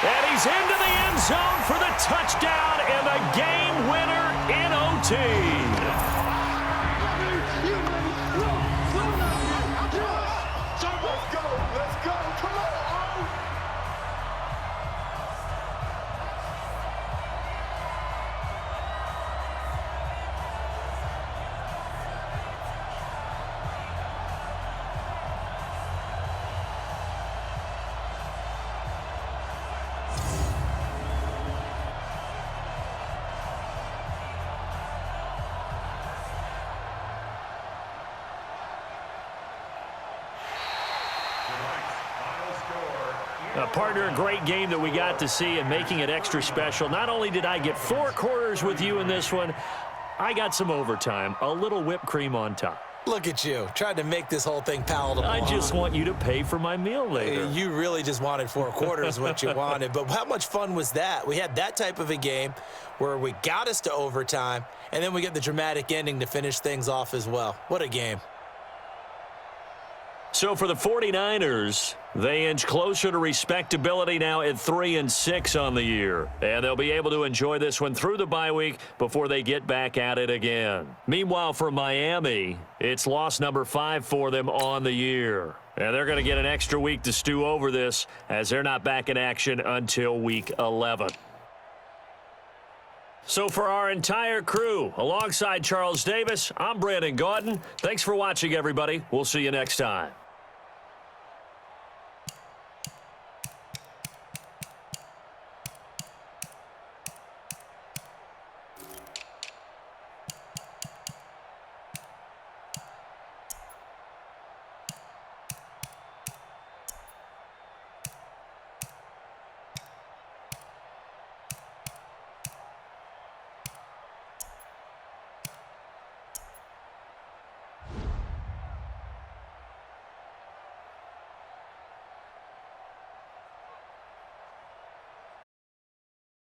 And he's into the end zone for the touchdown and the game winner in OT. Partner, a great game that we got to see and making it extra special. Not only did I get 4 quarters with you in this one, I got some overtime, a little whipped cream on top. Look at you, tried to make this whole thing palatable. I just want you to pay for my meal later. You really just wanted 4 quarters what you wanted, but how much fun was that? We had that type of a game where we got us to overtime, and then we get the dramatic ending to finish things off as well. What a game. So for the 49ers, they inch closer to respectability now at 3-6 on the year. And they'll be able to enjoy this one through the bye week before they get back at it again. Meanwhile, for Miami, it's loss number 5 for them on the year. And they're going to get an extra week to stew over this as they're not back in action until week 11. So for our entire crew, alongside Charles Davis, I'm Brandon Gaudin. Thanks for watching, everybody. We'll see you next time.